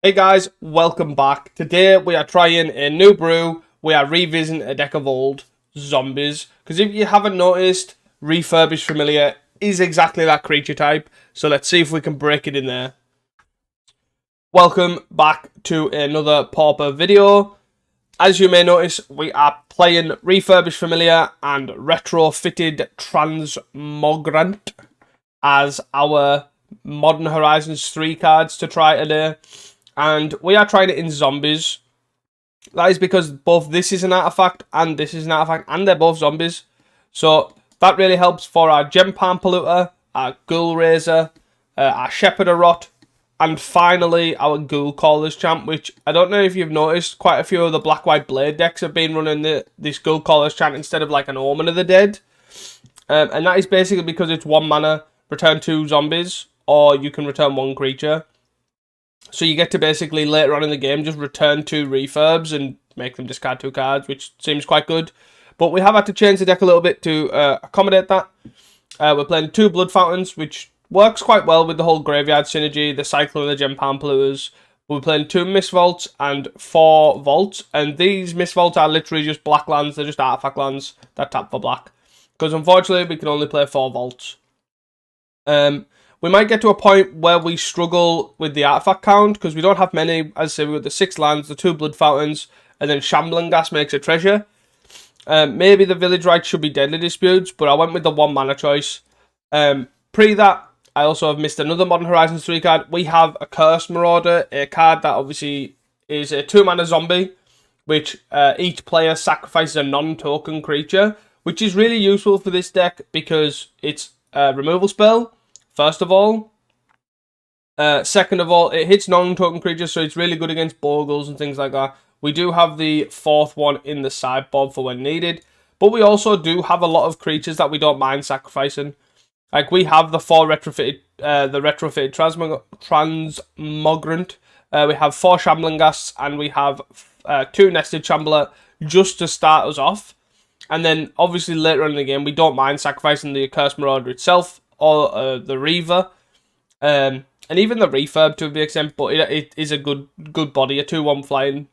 Hey guys, welcome back. Today we are trying a new brew. We are revisiting a deck of old zombies. Because if you haven't noticed, Refurbished Familiar is exactly that creature type. So let's see if we can break it in there. Welcome back to another Pauper video. As you may notice, we are playing Refurbished Familiar and Retrofitted Transmogrant as our Modern Horizons 3 cards to try today. And we are trying it in zombies. That is because both this is an artifact and this is an artifact, and they're both zombies. So that really helps for our Gem Palm Polluter, our Ghoul Raiser, our Shepherder Rot, and finally our Ghoul Caller's Chant, which I don't know if you've noticed, quite a few of the Black-White Blade decks have been running this Ghoul Caller's Chant instead of like an Omen of the Dead. And that is basically because it's 1 mana, return 2 zombies, or you can return 1 creature. So you get to basically later on in the game just return 2 refurbs and make them discard 2 cards, which seems quite good. But we have had to change the deck a little bit to accommodate that. We're playing 2 Blood Fountains, which works quite well with the whole Graveyard synergy, the Cycle and the Gem Palm Polluters. We're playing 2 Mist Vaults and 4 Vaults, and these Mist Vaults are literally just black lands, they're just artifact lands that tap for black. Because unfortunately we can only play 4 Vaults. We might get to a point where we struggle with the artifact count, because we don't have many. As I say, we've got the 6 lands, the 2 Blood Fountains, and then Shambling Gas makes a treasure. Maybe the Village Rites should be Deadly Disputes, but I went with the 1 mana choice. Pre that, I also have missed another Modern Horizons 3 card. We have a Cursed Marauder, a card that obviously is a 2 mana zombie, which each player sacrifices a non-token creature, which is really useful for this deck because it's a removal spell. First of all. Second of all, it hits non-token creatures, so it's really good against Bogles and things like that. We do have the 4th one in the sideboard for when needed. But we also do have a lot of creatures that we don't mind sacrificing. Like, we have the 4 retrofitted, Transmogrant. We have 4 Shambling Ghasts, and we have 2 Nested Shambler just to start us off. And then, obviously, later on in the game, we don't mind sacrificing the Accursed Marauder itself, or the Reaver, and even the Refurb to a big extent, but it is a good body, a 2-1 flying.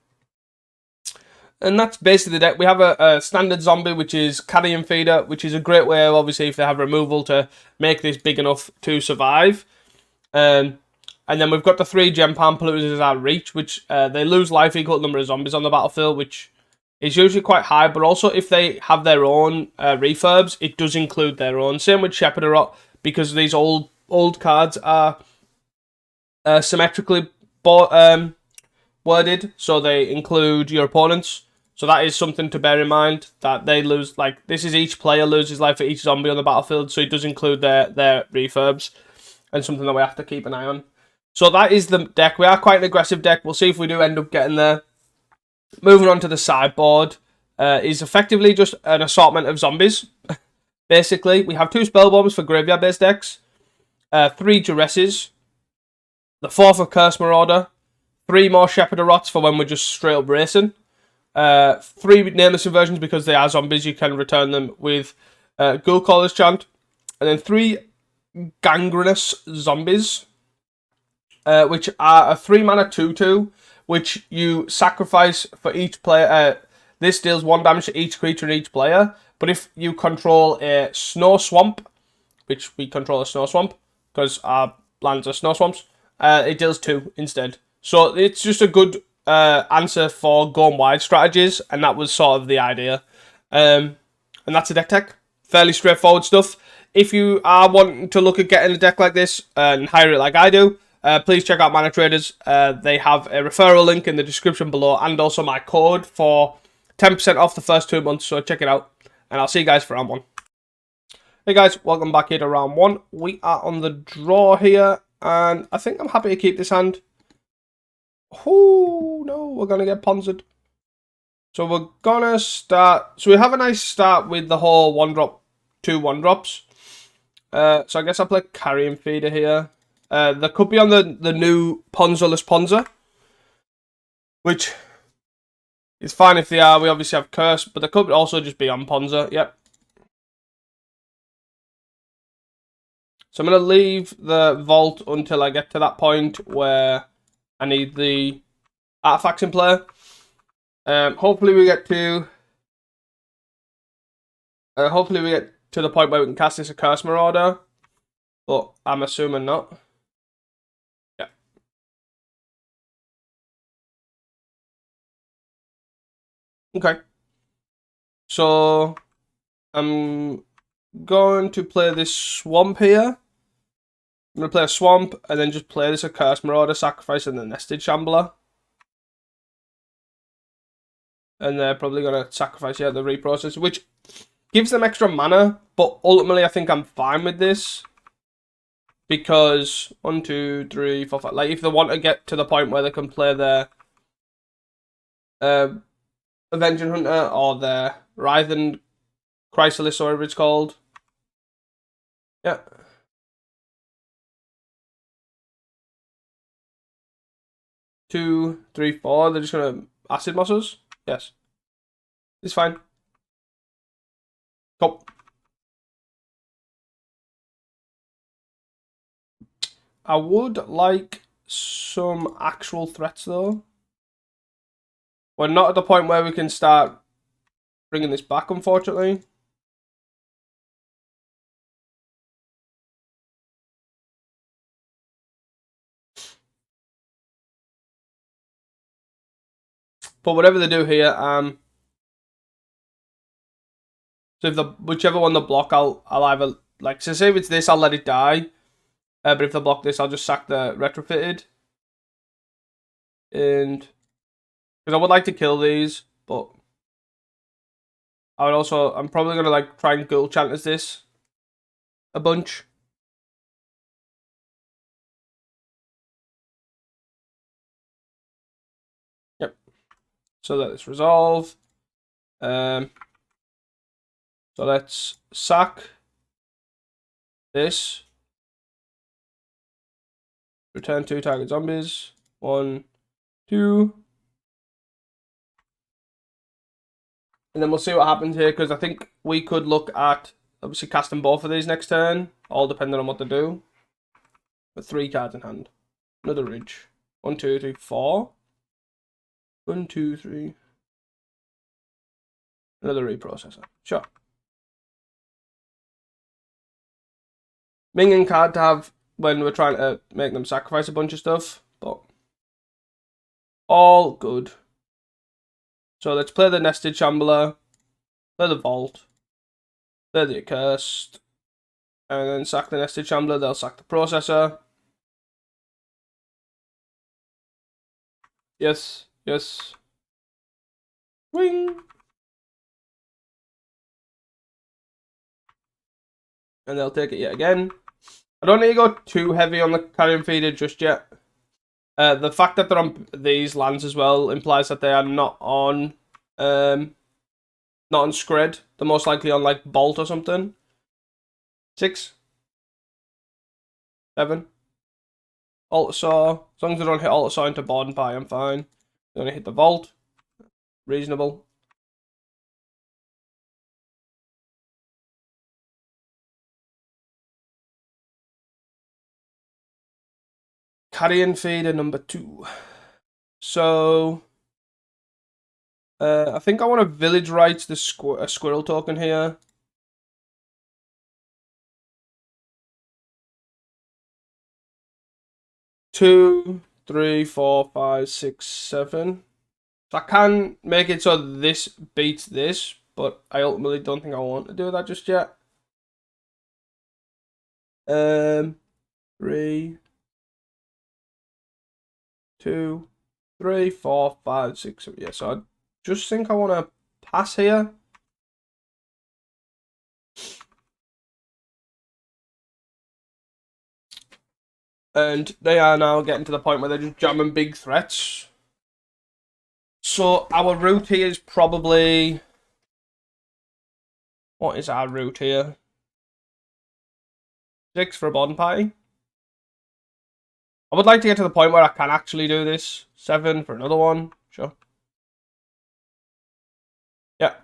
And that's basically the deck. We have a standard zombie, which is Carrion Feeder, which is a great way, obviously, if they have removal, to make this big enough to survive. And then we've got the 3 Gem Palm Polluters as our reach, which they lose life equal to the number of zombies on the battlefield, which is usually quite high, but also if they have their own refurbs, it does include their own. Same with Shepherder Rot, because these old cards are symmetrically worded, so they include your opponents. So that is something to bear in mind, that they lose, like, this is each player loses life for each zombie on the battlefield, so it does include their refurbs, and something that we have to keep an eye on. So that is the deck. We are quite an aggressive deck. We'll see if we do end up getting there. Moving on to the sideboard is effectively just an assortment of zombies. Basically, we have 2 spell bombs for graveyard-based decks, 3 Duresses, the 4th of Cursed Marauder, 3 more Shepherder Rots for when we're just straight up racing, 3 Nameless Inversions because they are zombies, you can return them with Ghoul Caller's Chant, and then 3 Gangrenous Zombies, which are a 3 mana 2/2, which you sacrifice for each player. This deals 1 damage to each creature and each player. But if you control a Snow Swamp, which we control a Snow Swamp, because our lands are Snow Swamps, it deals 2 instead. So it's just a good answer for going wide strategies, and that was sort of the idea. And that's a deck tech. Fairly straightforward stuff. If you are wanting to look at getting a deck like this and hire it like I do, please check out Manatraders. They have a referral link in the description below, and also my code for 10% off the first 2 months, so check it out. And I'll see you guys for round 1. Hey guys, welcome back here to round 1. We are on the draw here, and I think I'm happy to keep this hand. Oh, no, we're going to get ponzored. So we're going to start. So we have a nice start with the whole 1-drop, 2 1-drops. So I guess I'll play Carrion Feeder here. There could be on the new Ponzerless Ponzer, which is fine if they are. We obviously have Curse, but they could also just be on Ponzer. Yep. So I'm going to leave the Vault until I get to that point where I need the artifacts in play. Hopefully we get to the point where we can cast this a Curse Marauder, but I'm assuming not. Yeah. Okay. So I'm going to play this Swamp here. I'm going to play a Swamp and then just play this a Curse Marauder, sacrificing the Nested Shambler. And they're probably going to sacrifice, the reprocess, which gives them extra mana, but ultimately I think I'm fine with this. Because 1, 2, 3, 4, 5. Like, if they want to get to the point where they can play their Avenging Hunter or their Writhen Chrysalis, or whatever it's called. Yeah. Two, three, four. They're just gonna acid muscles. Yes. It's fine. Cool. I would like some actual threats though. We're not at the point where we can start bringing this back, unfortunately. But whatever they do here, so if whichever one they block, I'll either, like, so say if it's this, I'll let it die. But if they block this, I'll just sack the retrofitted. And because I would like to kill these, but I'm probably gonna like try and Ghoul Chant as this a bunch. Yep. So that it's resolve. So let's sack this. Return 2 target zombies. 1, 2. And then we'll see what happens here, because I think we could look at obviously casting both of these next turn, all depending on what they do. With 3 cards in hand. Another ridge. 1, 2, 3, 4. 1, 2, 3. Another reprocessor. Sure. Minging card to have when we're trying to make them sacrifice a bunch of stuff, but all good. So let's play the Nested Shambler, play the Vault, play the Accursed, and then sack the Nested Shambler. They'll sack the Processor. Yes, yes. Wing! And they'll take it yet again. I don't need to go too heavy on the Carrion Feeder just yet. The fact that they're on these lands as well implies that they are not on Scred. They're most likely on like Bolt or something. 6, 7. Altar Saw. As long as they don't hit Altar Saw into Board and Pie, I'm fine. They're gonna hit the Vault. Reasonable. Carrion Feeder number 2. So I think I want to Village Rights the Squirrel token here. Two, 3, 4, 5, 6, 7. So I can make it so this beats this, but I ultimately don't think I want to do that just yet. 3, 2, 3, 4, 5, 6, 7. Yeah, so I just think I want to pass here. And they are now getting to the point where they're just jamming big threats. So our route here is probably... What is our route here? 6 for a Bond Party. I would like to get to the point where I can actually do this. 7 for another one. Sure. Yeah.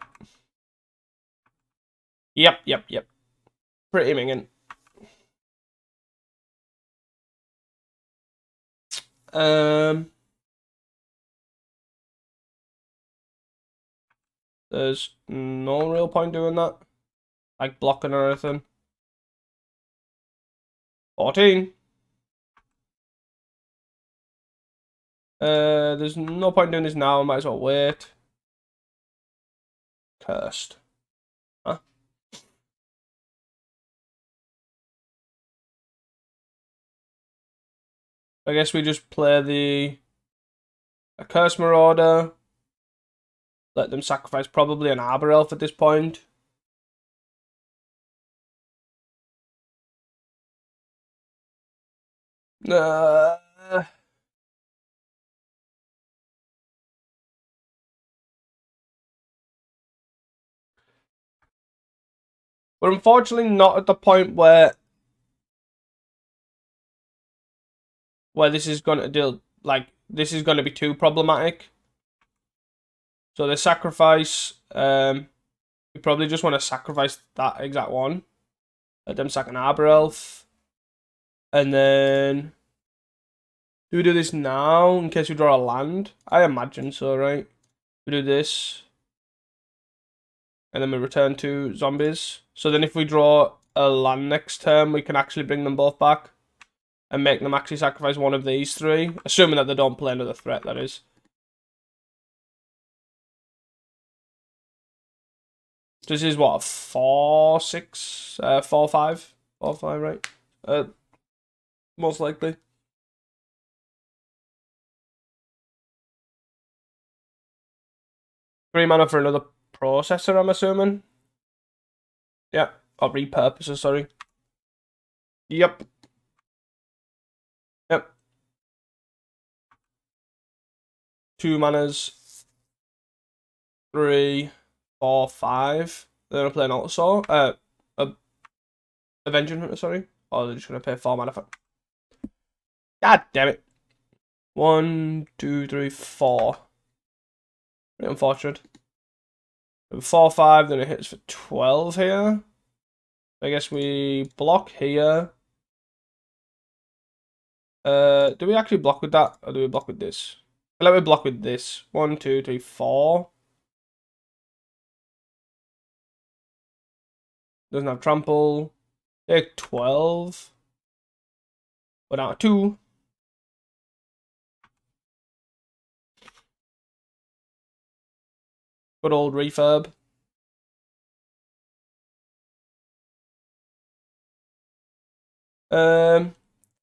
Yep. Pretty minging. There's no real point doing that. Like blocking or anything. 14. There's no point doing this now. I might as well wait. Cursed. Huh? I guess we just play a Curse Marauder. Let them sacrifice probably an Arbor Elf at this point. But unfortunately not at the point where this is going to deal, like, this is going to be too problematic. So the sacrifice, we probably just want to sacrifice that exact one. Let them sack an Arbor Elf. And then, do we do this now in case we draw a land? I imagine so, right? We do this. And then we return to zombies. So then if we draw a land next turn, we can actually bring them both back. And make them actually sacrifice one of these three. Assuming that they don't play another threat, that is. This is what, 4-6? 4-5? 4-5, right? Most likely. Three mana for another processor, I'm assuming. Yeah. Or repurposer, sorry. Yep. Yep. 2 manas. 3, 4, 5. They're gonna play an Altasaur. Avenging Hunter, sorry. Or they're just gonna pay 4 mana for. God damn it. 1, 2, 3, 4. Pretty unfortunate. 4, 5, then it hits for 12 here. I guess we block here. Do we actually block with that? Or do we block with this? Let me block with this. 1, 2, 3, 4. Doesn't have trample. Take 12. But now 2. Good old refurb. Um,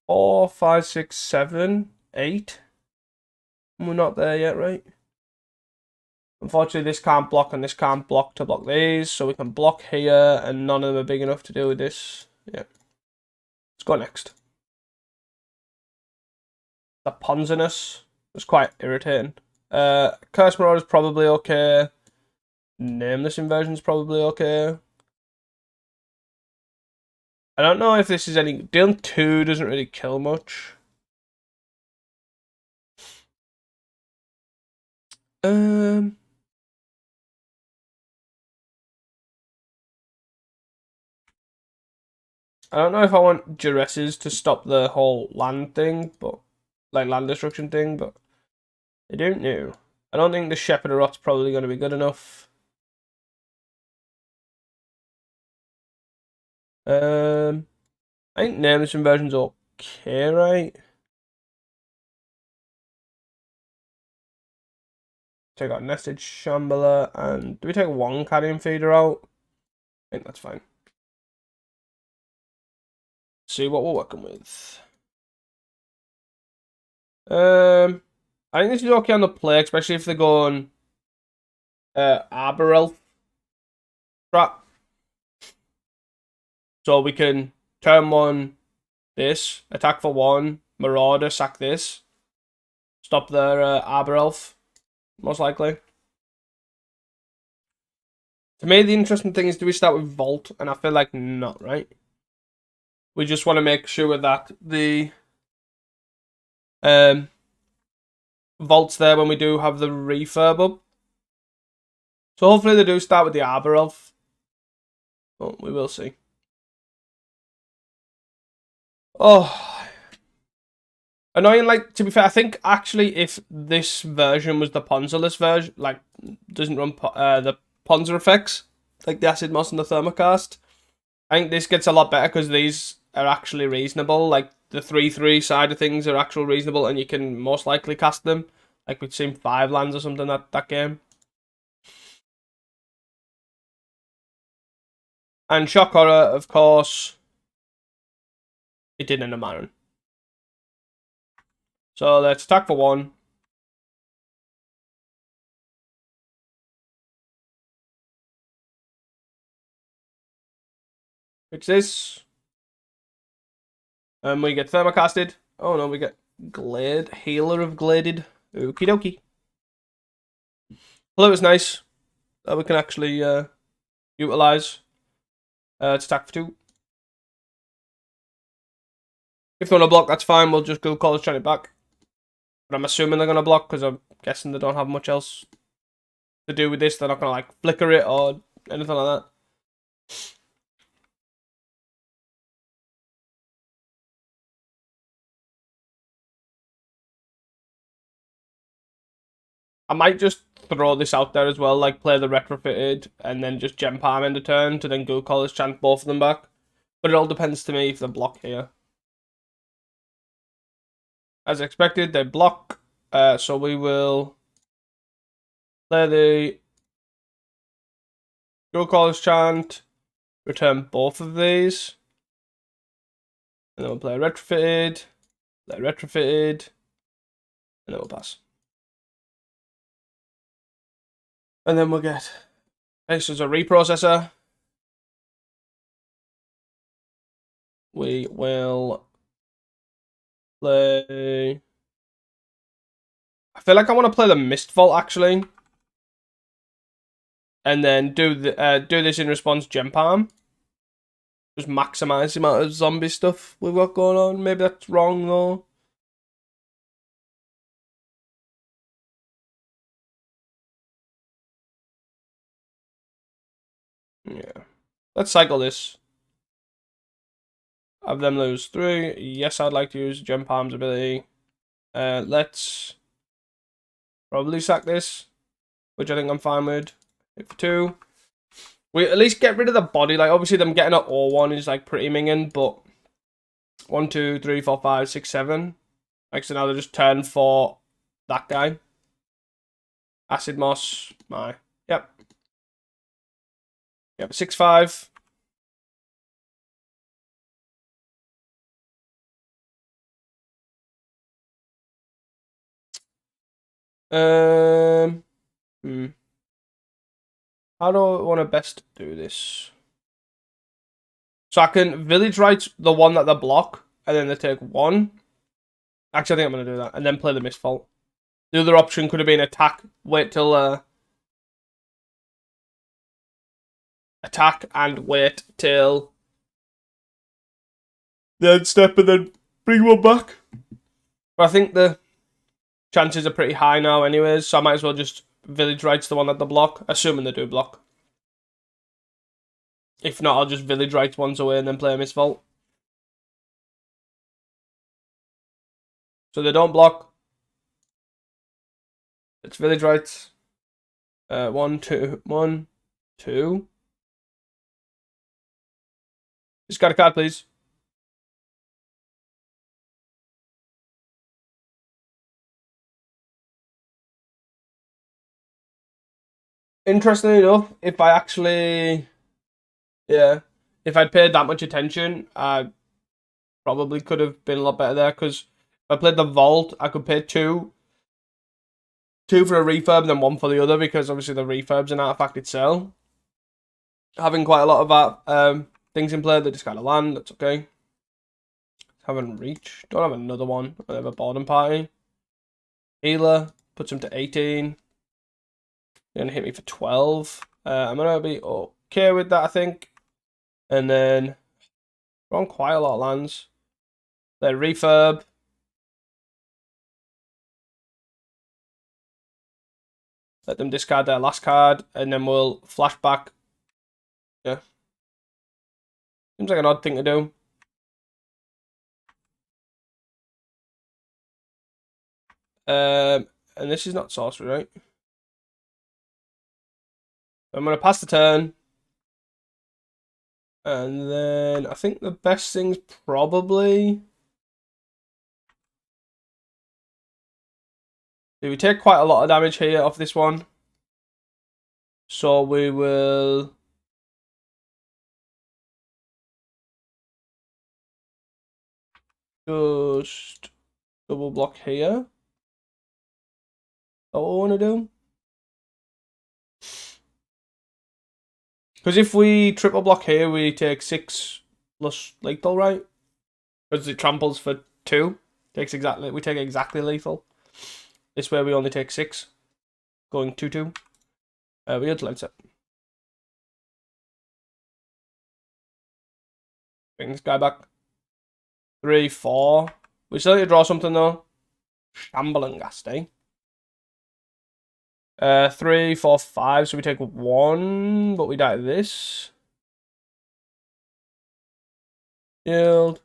4, 5, 6, 7, 8. We're not there yet, right? Unfortunately, this can't block and this can't block to block these, so we can block here, and none of them are big enough to deal with this. Yeah. Let's go next. The Ponzinus was quite irritating. Curse Marauder is probably okay. Nameless Inversion is probably okay. I don't know if this is any... Dealing 2 doesn't really kill much. I don't know if I want Duresses to stop the whole land thing, but... Like, land destruction thing, but... I don't know. I don't think the Shepherd of Rot's probably going to be good enough. I think Nameless Inversion's okay, right? Take out Nested Shambler, and do we take one Carrion Feeder out? I think that's fine. See what we're working with. I think this is okay on the play, especially if they're going Arbor Elf strat. So we can turn 1 this, attack for 1, Marauder, sack this, stop their Arbor Elf, most likely. To me, the interesting thing is, do we start with Vault? And I feel like not, right? We just want to make sure that the Vault's there when we do have the refurb up. So hopefully they do start with the Arbor Elf. But we will see. Oh. Annoying, like, to be fair, I think actually if this version was the Ponzerless version, like, doesn't run the Ponzer effects, like the Acid Moss and the Thermocast, I think this gets a lot better because these are actually reasonable. Like, the 3/3 side of things are actually reasonable and you can most likely cast them. Like, we'd seen 5 lands or something that game. And Shock Horror, of course, it did in a Marin. So let's attack for 1. Fix this. And we get Thermocasted. Oh no, we get Glade. Healer of Gladed. Okie dokie. Well, it was nice that we can actually utilize. It's attack for 2. If they want to block, that's fine. We'll just go College Chant it back. But I'm assuming they're going to block because I'm guessing they don't have much else to do with this. They're not going to like flicker it or anything like that. I might just throw this out there as well, like play the Retrofitted and then just Gem Palm end of turn to then go College Chant both of them back. But it all depends to me if they block here. As expected, they block. So we will play the Go College Chant, return both of these. And then we'll play Retrofitted, and then we'll pass. And then we'll get this is a reprocessor. We will play. I feel like I want to play the Mistvault actually, and then do this in response Gem Palm. Just maximize the amount of zombie stuff we've got going on. Maybe that's wrong though. Yeah. Let's cycle this. Have them lose 3. Yes, I'd like to use Gem Palm's ability. Let's probably sack this, which I think I'm fine with. Hit for 2. We at least get rid of the body. Like, obviously, them getting an O1 is like pretty minging, but 1, 2, 3, 4, 5, 6, 7. Like, so now they just turn for that guy. Acid Moss. Yep. 6/5. Um. How do I want to best do this? So I can Village Rights the one that they block, and then they take 1. Actually, I think I'm going to do that, and then play the Mistvault. The other option could have been attack, wait till attack and wait till the end step and then bring 1 back. But I think the chances are pretty high now anyways, so I might as well just Village Rights the one that they block, assuming they do block. If not, I'll just Village Rights once away and then play a Mistvault. So they don't block. It's Village Rights. 1, 2, 1, 2. Discard a card, please. Interestingly enough, if I actually, if I'd paid that much attention, I probably could have been a lot better there. Because if I played the Vault, I could pay 2 for a refurb and then 1 for the other, because obviously the refurb's an artifact itself. Having quite a lot of things in play, they discard a land, that's okay. Haven't reach. Don't have another one. I have a boredom party. Healer puts him to 18. They're gonna hit me for 12. I'm gonna be okay with that, I think. And then we're on quite a lot of lands. Then refurb. Let them discard their last card, and then we'll flashback. Yeah. Seems like an odd thing to do. And this is not sorcery, right? I'm going to pass the turn. And then I think the best thing's probably... We take quite a lot of damage here off this one. So we will... just double block here. That's what I want to do. Because if we triple block here, we take 6 plus lethal, right? Because it tramples for 2. We take exactly lethal. This way we only take 6. Going 2-2. We had to lens it. Bring this guy back. 3, 4. We still need to draw something though. Shambling Ghast, eh? 3, 4, 5. So we take 1, but we die to this. Yield.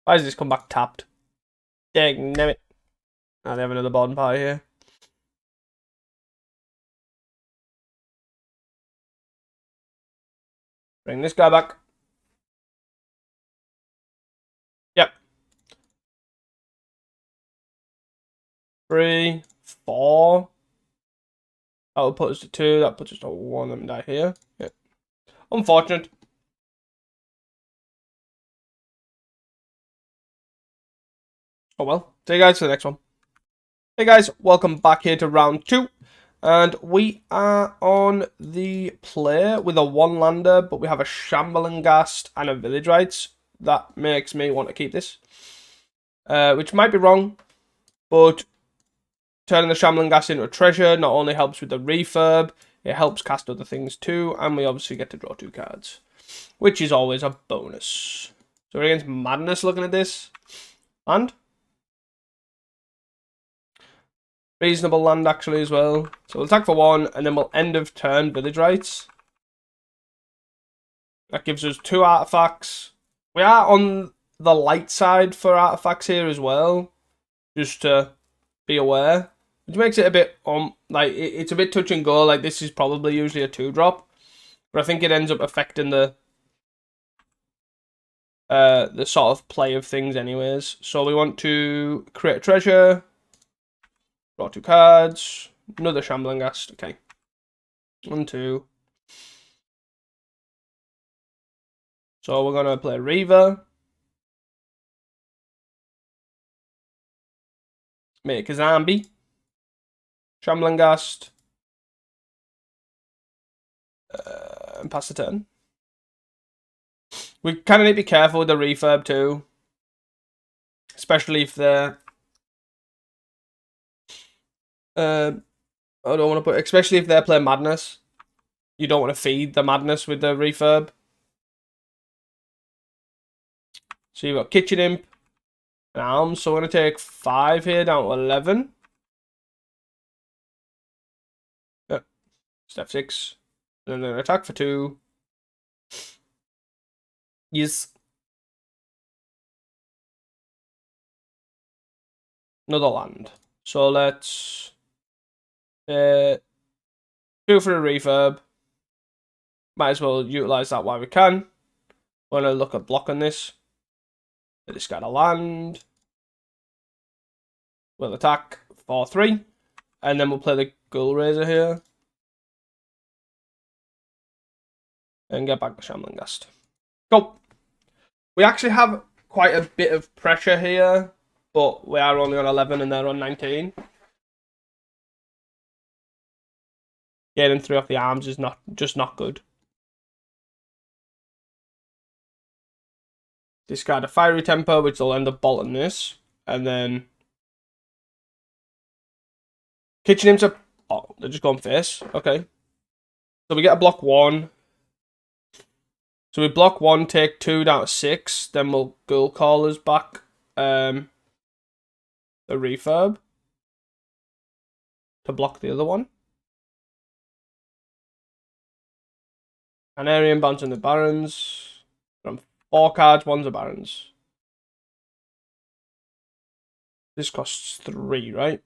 Why does this come back tapped? Dang, damn it. They have another bottom pie here. Bring this guy back. Yep. 3, 4. That will put us to 2. That puts us to 1. Let me die here. Yep. Unfortunate. Oh well. See you guys for the next one. Hey guys, welcome back here to round 2. And we are on the play with a 1-lander, but we have a Shambling Ghast and a Village Rites. That makes me want to keep this. Which might be wrong, but turning the Shambling Ghast into a treasure not only helps with the refurb, it helps cast other things too, and we obviously get to draw 2 cards, which is always a bonus. So we're against Madness looking at this. And reasonable land actually as well. So we'll attack for 1 and then we'll end of turn Village Rites. That gives us 2 artifacts. We are on the light side for artifacts here as well. Just to be aware. Which makes it a bit like it's a bit touch and go. Like this is probably usually a 2-drop. But I think it ends up affecting the sort of play of things anyways. So we want to create a treasure. Draw 2 cards. Another Shambling Ghast. Okay. 1, 2. So we're going to play Reaver. Make a zombie. Shambling Ghast. And pass the turn. We kind of need to be careful with the refurb too. Especially if they're... I don't want to put... Especially if they're playing Madness. You don't want to feed the Madness with the refurb. So you've got Kitchen Imp and Arms. So we're going to take 5 here down to 11. Yep. Step 6. And then attack for 2. Yes. Another land. So let's... 2 for the refurb. Might as well utilize that while we can. We're going to look at blocking this. This got a land. We'll attack for 3. And then we'll play the Ghoul Razor here. And get back the Shambling Ghast. Go! We actually have quite a bit of pressure here. But we are only on 11 and they're on 19. Getting 3 off the arms is not good. Discard a Fiery Temper, which will end up bolting this. And then... Kitchen Imps are... Oh, they're just going face. Okay. So we get a block 1. So we block 1, take 2 down to 6. Then we'll Ghoul Callers back the refurb to block the other one. Canarian Bounce on the Barons. From 4 cards, 1's a Barons. This costs 3, right?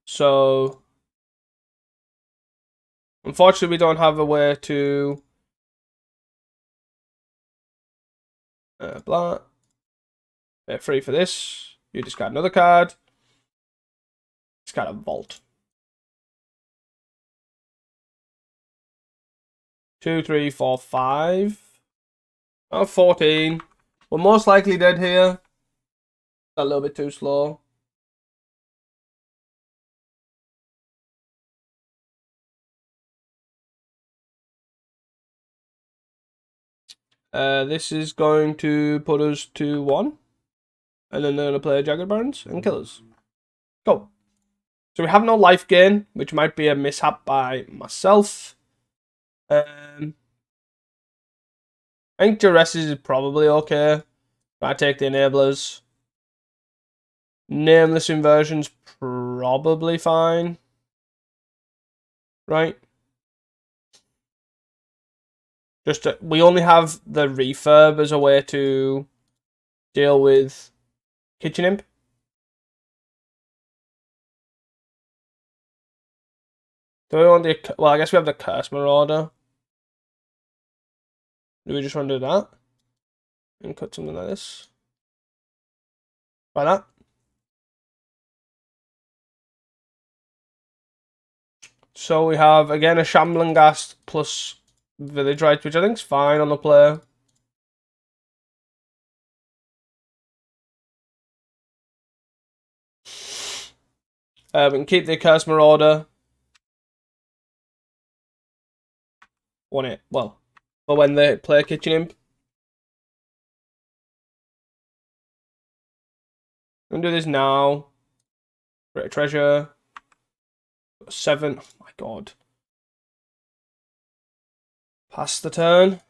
So, unfortunately, we don't have a way to blah. They're free for this. You discard another card. Discard a Vault. 2, 3, 4, 5. Oh, 14. We're most likely dead here. A little bit too slow. This is going to put us to 1. And then they're going to play Jagged Barons and kill us. Go. So we have no life gain, which might be a mishap by myself. I think Duress is probably okay. I take the enablers. Nameless inversion's probably fine. Right? Just we only have the refurb as a way to deal with Kitchen Imp. Do we want the... Well, I guess we have the Curse Marauder. Do we just want to do that? And cut something like this? Like that? So we have, again, a Shambling Ghast plus Village Rites, which I think is fine on the player. We can keep the Curse Marauder. Well, for when they play Kitchen Imp. I'm going to do this now. Great Treasure. 7. Oh my god. Pass the turn.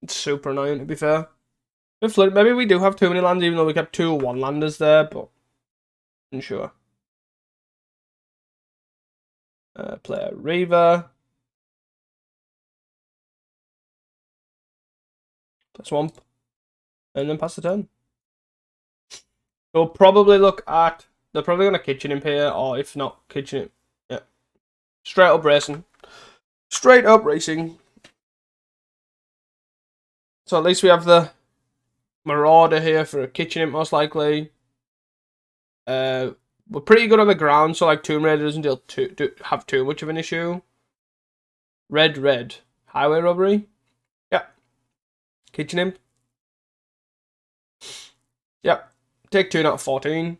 It's super annoying, to be fair. Maybe we do have too many lands, even though we kept 2 1-landers there, but I'm unsure. Play a Reaver. Swamp. And then pass the turn. We'll probably look at... They're probably going to Kitchen Imp here, or if not, Kitchen Imp. Yeah. Straight up racing. Straight up racing. So at least we have the Marauder here for a Kitchen Imp, most likely. We're pretty good on the ground, so like Tomb Raider doesn't have too much of an issue. Red. Highway Robbery. Yeah. Kitchen Imp. Yeah. Take 2 out of 14.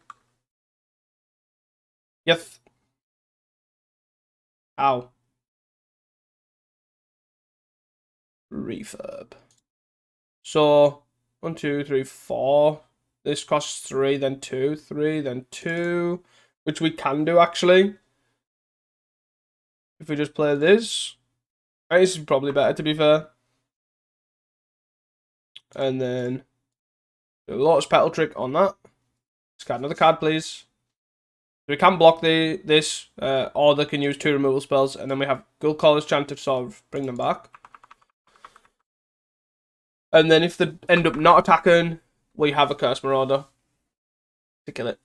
Yes. Ow. Refurb. So 1, 2, 3, 4. This costs 3, then 2, 3, then 2, which we can do actually. If we just play this, I think this is probably better, to be fair. And then do a Lotus Petal Trick on that. Discard another card, please. We can block this, or they can use 2 removal spells, and then we have Guild Caller's Chant to sort of bring them back. And then if they end up not attacking, we have a Curse Marauder to kill it.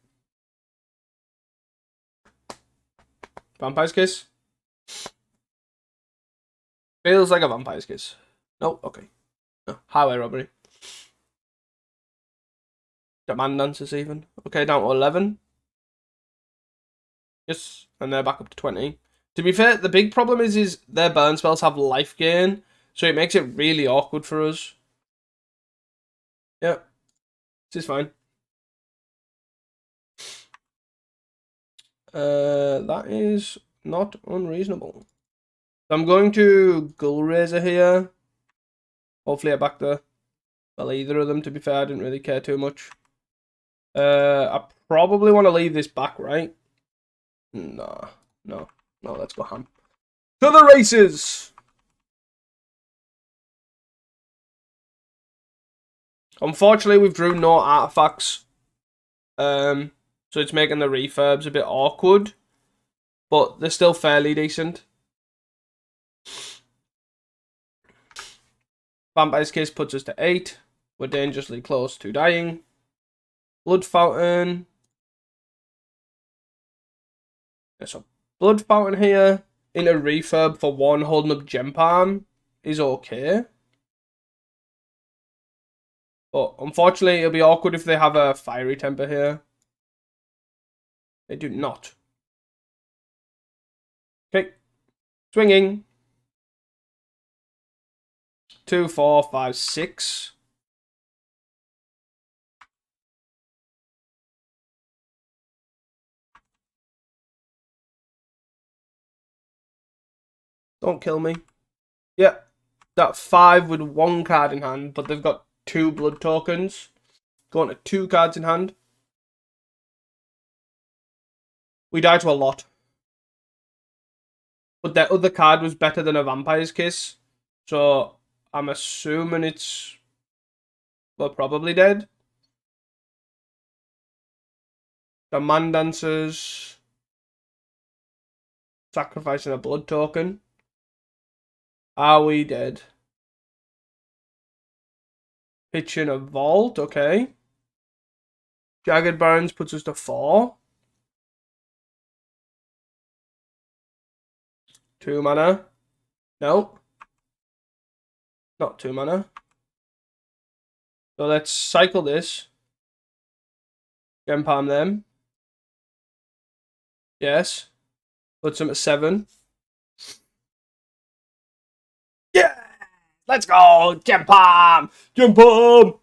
Vampire's Kiss. Feels like a Vampire's Kiss. No, okay. No. Highway Robbery. Demand Dancers even. Okay, down to 11. Yes, and they're back up to 20. To be fair, the big problem is their burn spells have life gain, so it makes it really awkward for us. Yeah, this is fine. That is not unreasonable. So I'm going to Gull Razor here. Hopefully I back either of them, to be fair. I didn't really care too much. I probably want to leave this back, right? No, let's go ham. To the races! Unfortunately, we've drew no artifacts. So it's making the refurbs a bit awkward. But they're still fairly decent. Vampire's Kiss puts us to 8. We're dangerously close to dying. Blood Fountain. There's a Blood Fountain here. In a refurb for 1, holding up Gem Palm is okay. But unfortunately, it'll be awkward if they have a Fiery Temper here. They do not. Okay. Swinging. 2, 4, 5, 6. Don't kill me. Yeah. That 5 with 1 card in hand, but they've got 2 blood tokens. Going to 2 cards in hand. We die to a lot. But their other card was better than a Vampire's Kiss. So I'm assuming it's... we're probably dead. The Man Dancers. Sacrificing a blood token. Are we dead? Pitching a Vault, okay. Jagged Barons puts us to 4. 2 mana. No. Not 2 mana. So let's cycle this. Gem Palm them. Yes. Puts them at 7. Yeah! Let's go! Gem Palm! Gem Palm!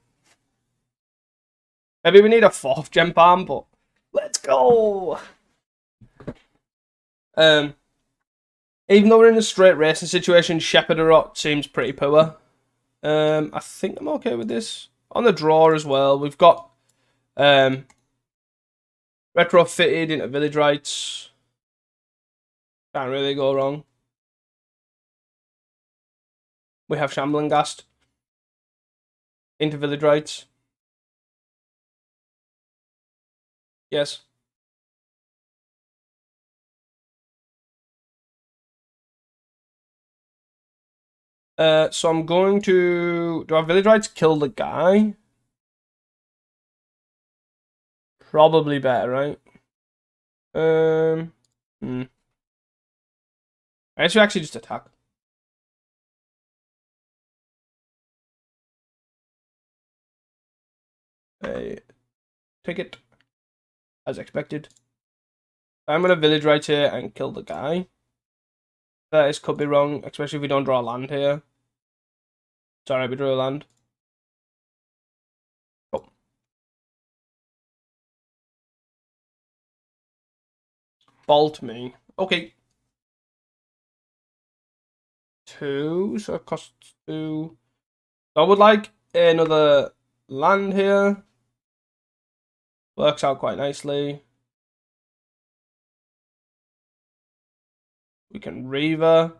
Maybe we need a 4th Gem Palm, but let's go! Even though we're in a straight racing situation, Shepherd Rot seems pretty poor. I think I'm okay with this. On the draw as well, we've got retrofitted into Village Rites. Can't really go wrong. We have Shambling Ghast into Village Rites. Yes. So I'm going to... do our Village Rites kill the guy? Probably better, right? I guess we actually just attack. Take it. As expected. I'm going to Village Rite here and kill the guy. That could be wrong, especially if we don't draw a land here. Sorry, we drew a land. Oh. Bolt me. Okay. 2, so it costs 2. So I would like another land here. Works out quite nicely. We can Reaver.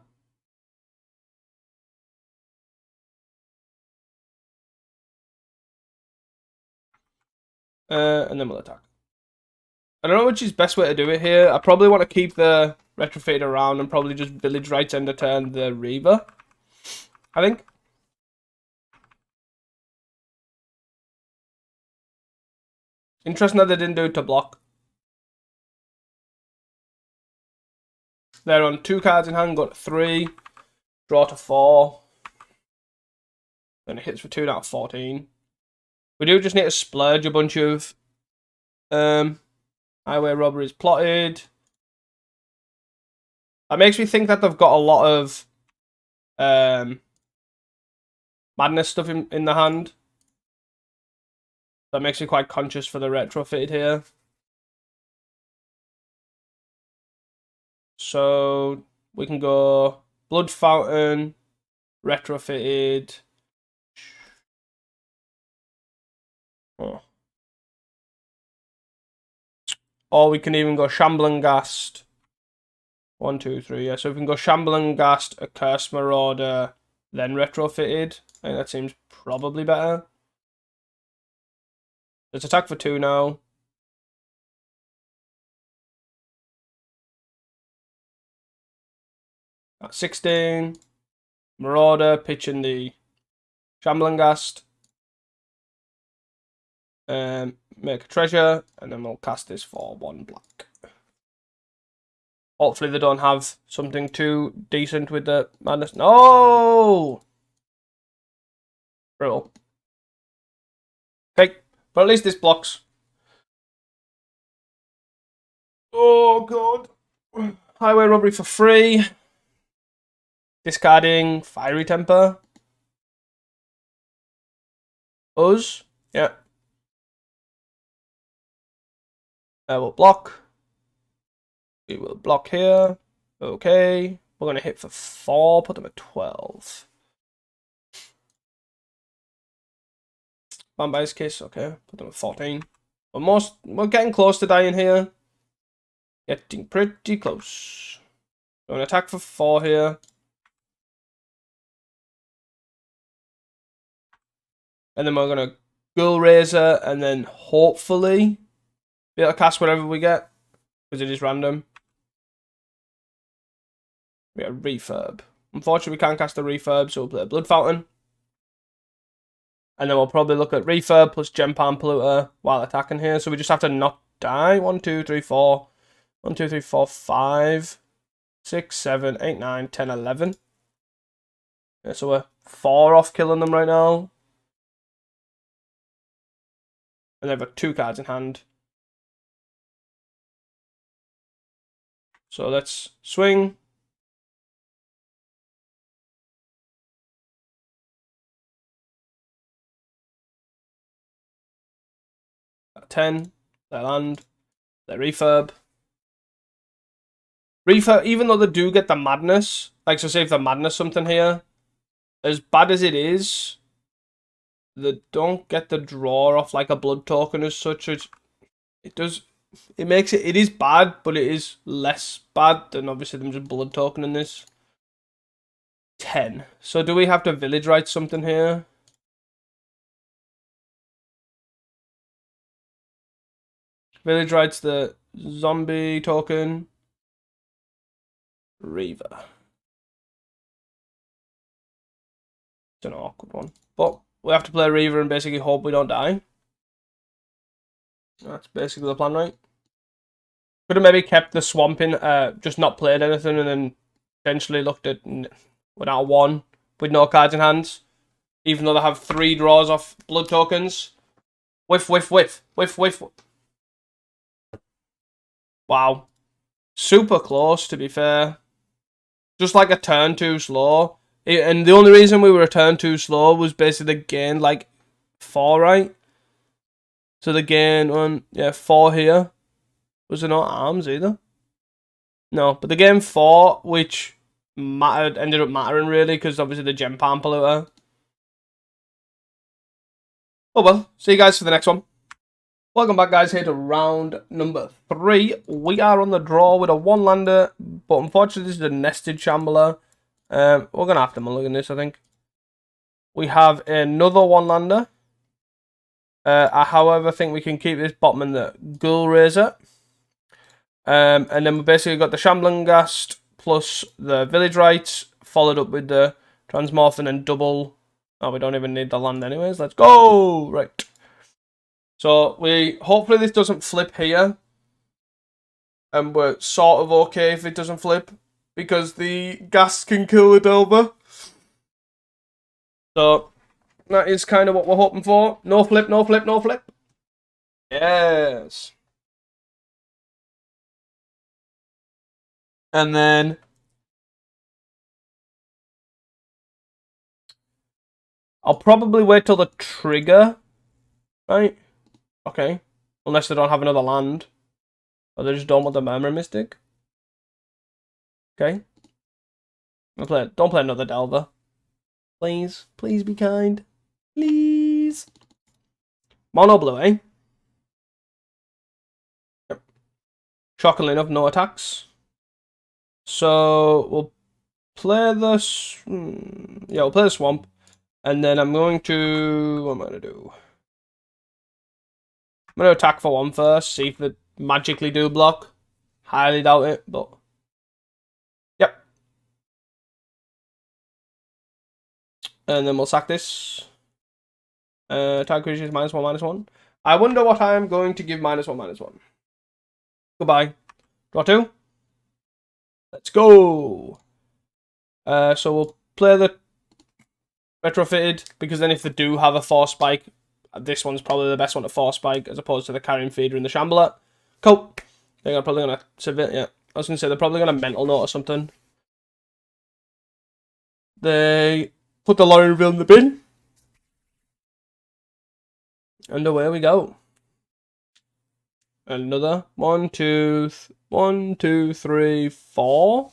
And then we'll attack. I don't know which is best way to do it here. I probably want to keep the Retrofitted around and probably just Village Rites end of turn the Reaver. I think. Interesting that they didn't do it to block. They're on 2 cards in hand, got 3. Draw to 4. Then it hits for 2 out of 14. We do just need to splurge a bunch of highway robberies plotted. That makes me think that they've got a lot of madness stuff in the hand. That makes me quite conscious for the retrofitted here. So we can go Blood Fountain, retrofitted. Oh. Or we can even go Shambling Ghast. 1, 2, 3. Yeah, so we can go Shambling Ghast, a Curse Marauder, then retrofitted. I think that seems probably better. Let's attack for 2 now. At 16. Marauder pitching the Shambling Ghast. Make a treasure, and then we'll cast this for 1 black. Hopefully they don't have something too decent with the madness. No! Brutal. Okay, but at least this blocks. Oh god. Highway robbery for free. Discarding Fiery Temper. Us. Yeah. We'll block. We will block here. Okay. We're going to hit for 4. Put them at 12. Vampire's Kiss. Okay. Put them at 14. We're getting close to dying here. Getting pretty close. Going to attack for 4 here. And then we're going to Ghoul Razor and then hopefully be able to cast whatever we get. Because it is random. We have Refurb. Unfortunately, we can't cast the Refurb, so we'll play a Blood Fountain. And then we'll probably look at Refurb plus Gem Palm Polluter while attacking here. So we just have to not die. 1, 2, 3, 4. 1, 2, 3, 4, 5. 6, 7, 8, 9, 10, 11. Yeah, so we're 4 off killing them right now. And they've got 2 cards in hand. So let's swing. At 10. They land. They refurb. Refurb, even though they do get the madness, like so say if the madness something here, as bad as it is, they don't get the draw off like a blood token as such. It makes it is bad, but it is less bad than obviously them just blood token in this. 10. So do we have to village write something here? Village writes the zombie token. Reaver. It's an awkward one. But we have to play Reaver and basically hope we don't die. That's basically the plan, right? Could have maybe kept the swamp in, just not played anything and then potentially looked at without 1 with no cards in hands. Even though they have 3 draws off blood tokens. Whiff, whiff, whiff. Whiff, whiff. Wow. Super close, to be fair. Just like a turn too slow. And the only reason we were a turn too slow was basically the gain like 4, right? So the gain on, 4 here. Was there not arms either? No, but the game 4, which ended up mattering really, because obviously the Gem Palm Polluter. Oh well, see you guys for the next one. Welcome back, guys, here to round number 3. We are on the draw with a 1-lander, but unfortunately this is a nested Shambler. We're going to have to mulligan this, I think. We have another 1-lander. I, however, think we can keep this bottom in the Ghoul Razor. And then we basically got the Shambling Ghast plus the Village Rites, followed up with the Transmorph and then double. Oh, we don't even need the land anyways. Let's go! Right. So, hopefully this doesn't flip here. And we're sort of okay if it doesn't flip. Because the Ghast can kill the Delver. So, that is kind of what we're hoping for. No flip, no flip, no flip. Yes. And then I'll probably wait till the trigger. Right? Okay. Unless they don't have another land. Or they just don't want the Murmur Mystic. Okay. Don't play another Delver. Please. Please be kind. Please. Mono blue, eh? Yep. Shockingly enough, no attacks. So we'll play this. Yeah, we'll play the Swamp. And then I'm going to... What am I going to do? I'm going to attack for 1 first. See if they magically do block. Highly doubt it, but... Yep. And then we'll sack this. Tag creatures -1/-1. I wonder what I am going to give -1/-1. Goodbye. Draw 2. Let's go. So we'll play the retrofitted, because then if they do have a force spike, this one's probably the best one to force spike as opposed to the carrying feeder and the shambler. Cool. I think I'm probably gonna submit. Yeah, I was gonna say they're probably gonna mental note or something. They put the lorry reveal in the bin, and away we go. Another 1, 2, 1, 2, 3, 4.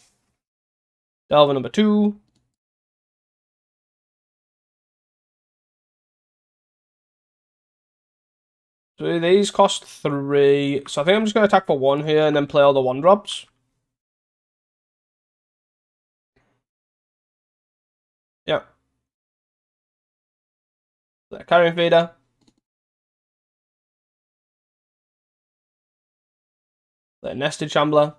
Delver number 2. So these cost 3. So I think I'm just going to attack for 1 here and then play all the 1-drops. Yeah. The carrying feeder. The nested shambler.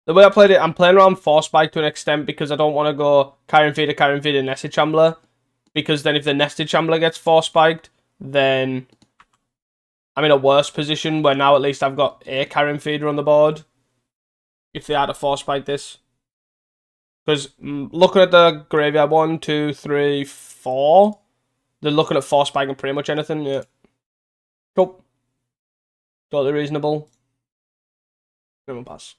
The way I played it, I'm playing around force spike to an extent because I don't want to go carrying feeder, nested shambler. Because then if the nested shambler gets force spiked, then I'm in a worse position where now at least I've got a carrying feeder on the board. If they had to force spike this. Because looking at the graveyard, 1, 2, 3, 4. They're looking at force spiking pretty much anything, yeah. Cool. Totally reasonable. Minimum pass.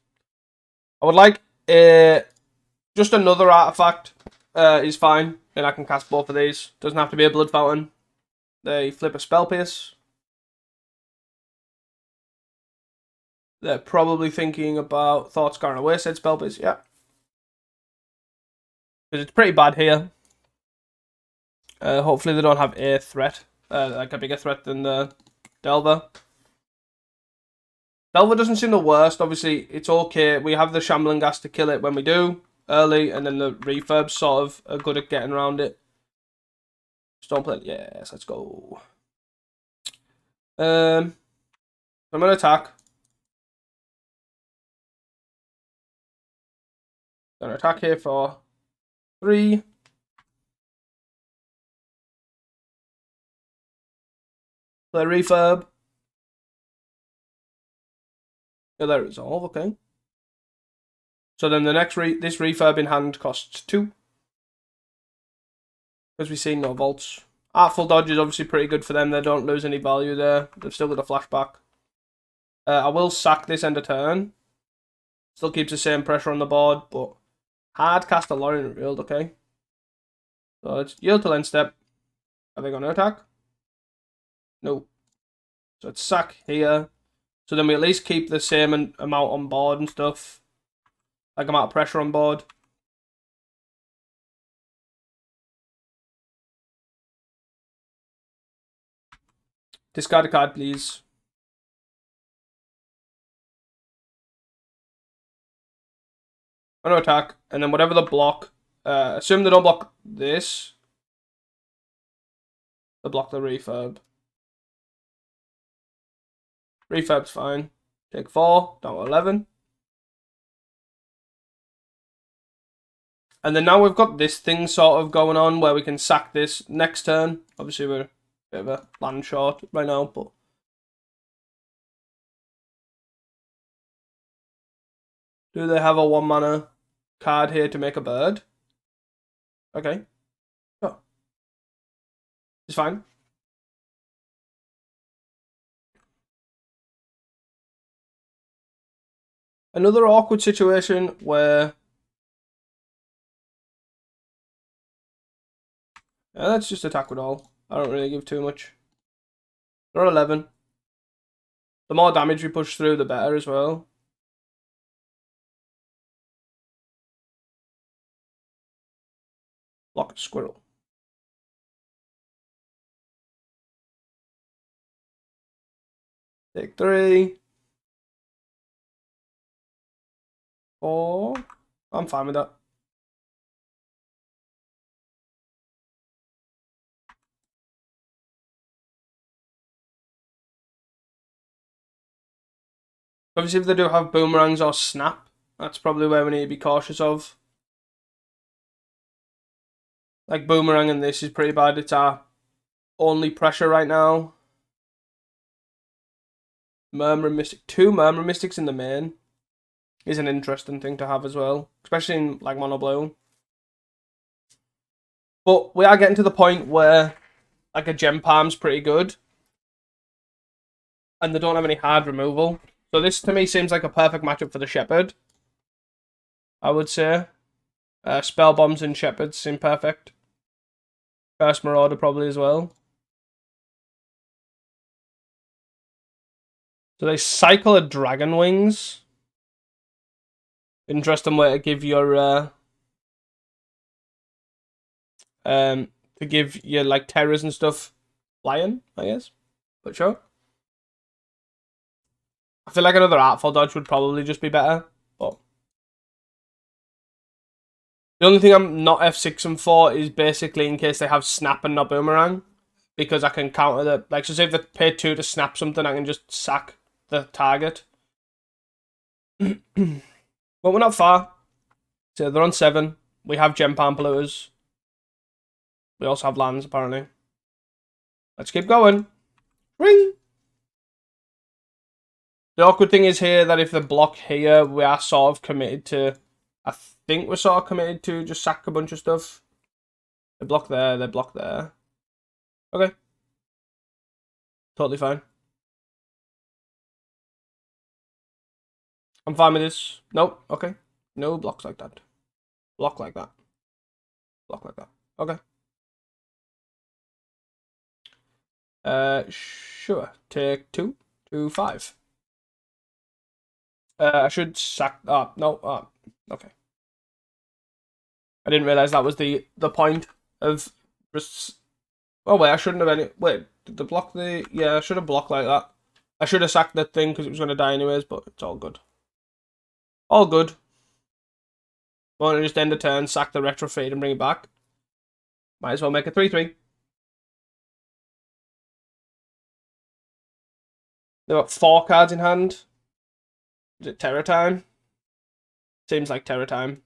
I would like just another artifact is fine. Then I can cast both of these. Doesn't have to be a blood fountain. They flip a spell pierce. They're probably thinking about Thoughts Gone Away, said spell pierce, yeah. Because it's pretty bad here. Hopefully they don't have a threat. Like a bigger threat than the Delver. Delver doesn't seem the worst. Obviously, it's okay. We have the Shambling Gas to kill it when we do early, and then the refurbs sort of are good at getting around it. Stoneplate, yes, let's go. I'm gonna attack. Gonna attack here for 3. Play refurb. Yeah, there resolve, okay. So then the next this refurb in hand costs 2. Because we've seen no vaults. Artful Dodge is obviously pretty good for them. They don't lose any value there. They've still got a flashback. I will sack this end of turn. Still keeps the same pressure on the board, but hard cast a Lorien revealed, okay. So it's yield till end step. Are they going to attack? No. So it's sack here. So then we at least keep the same amount on board and stuff. Like amount of pressure on board. Discard a card, please. I'm going to attack. And then whatever the block. Assume they don't block this. They block the refurb. Refurb's fine. Take 4. Down to 11. And then now we've got this thing sort of going on where we can sack this next turn. Obviously we're a bit of a land short right now, but... Do they have a 1-mana card here to make a bird? Okay. Oh. It's fine. Another awkward situation where... let's just attack with all. I don't really give too much. They're at 11. The more damage we push through, the better as well. Block a squirrel. Take 3. 4. I'm fine with that. Obviously, if they do have boomerangs or snap, that's probably where we need to be cautious of. Like Boomerang and this is pretty bad. It's our only pressure right now. Murmuring Mystic. 2 Murmuring Mystics in the main is an interesting thing to have as well. Especially in like Mono Blue. But we are getting to the point where like a Gem Palm's pretty good. And they don't have any hard removal. So this to me seems like a perfect matchup for the Shepherd. I would say. Spell Bombs and Shepherds seem perfect. First Marauder probably as well. So they cycle a Dragon Wings. Interesting way to give your to give your like terrors and stuff flying, I guess. But sure. I feel like another Artful Dodge would probably just be better. But the only thing I'm not F6 for is basically in case they have Snap and not Boomerang. Because I can counter the like so say if they pay 2 to snap something, I can just sack the target. But we're not far. So they're on 7. We have Gem Palm Polluters. We also have lands, apparently. Let's keep going. Ring! The awkward thing is here that if they block here, we are sort of committed to... I think we're sort of committed to just sack a bunch of stuff. They block there, they block there. Okay. Totally fine. I'm fine with this. Nope, okay. No blocks like that. Block like that. Block like that. Okay. Sure. Take 2 to 5. I should sack. No. Okay. I didn't realize that was the point of. Oh wait, I shouldn't have any. Wait, did the block the? Yeah, I should have blocked like that. I should have sacked that thing because it was going to die anyways. But it's all good. All good. Want to just end the turn, sack the retrofade, and bring it back? Might as well make a 3/3. They've got 4 cards in hand. Is it Terror time? Seems like Terror time.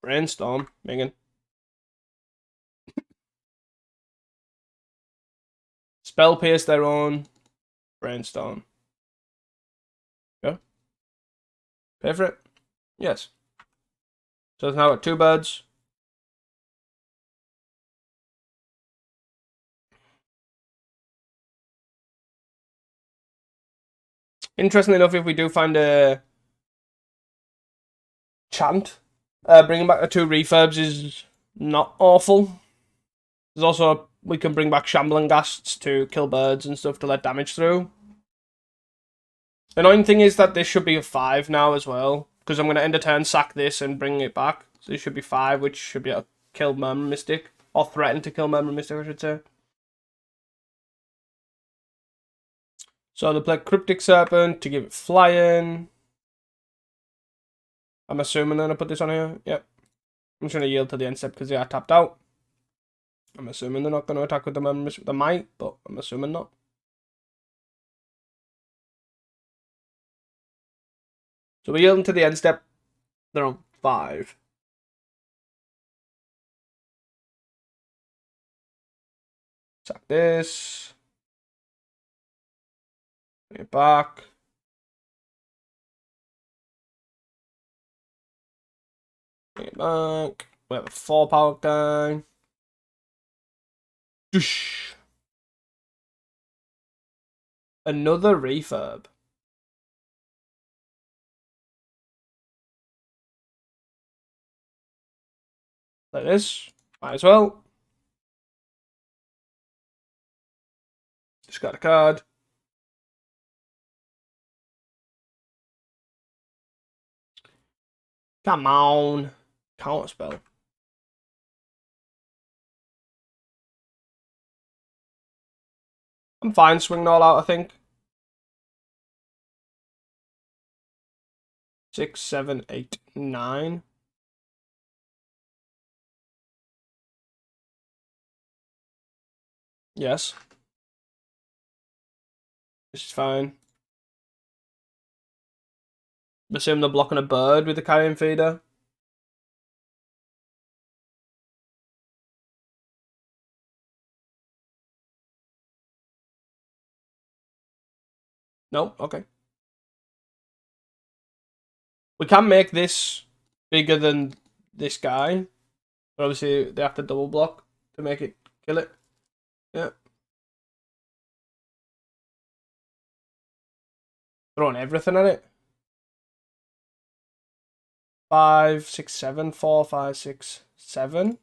Brainstorm, Megan. Spell Pierce their own. Brainstorm. Go. Pay for it? Yes. So it's now got 2 birds. Interestingly enough, if we do find a chant, bringing back the 2 refurbs is not awful. There's also, we can bring back Shambling Ghasts to kill birds and stuff to let damage through. The annoying thing is that this should be a 5 now as well, because I'm going to end a turn, sack this, and bring it back. So it should be 5, which should be able to kill Murmur Mystic, or threaten to kill Murmur Mystic, I should say. So they play Cryptic Serpent to give it flying. I'm assuming they're going to put this on here. Yep. I'm just going to yield to the end step because they are tapped out. I'm assuming they're not going to attack with the Murmur Mystic. They might, but I'm assuming not. So we're yielding to the end step. They're on 5. Sack this. Bring it back. Bring it back. We have a 4 power guy. Doosh. Another refurb. Like this. Might as well. Just got a card. Come on. Counter spell. I'm fine swinging all out, I think. 6, 7, 8, 9. Yes. This is fine. Assume they're blocking a bird with the carrion feeder. No? Okay. We can make this bigger than this guy. But obviously, they have to double block to make it kill it. Yeah. Throwing everything at it. 5, 6, 7. 4, 5, 6, 7.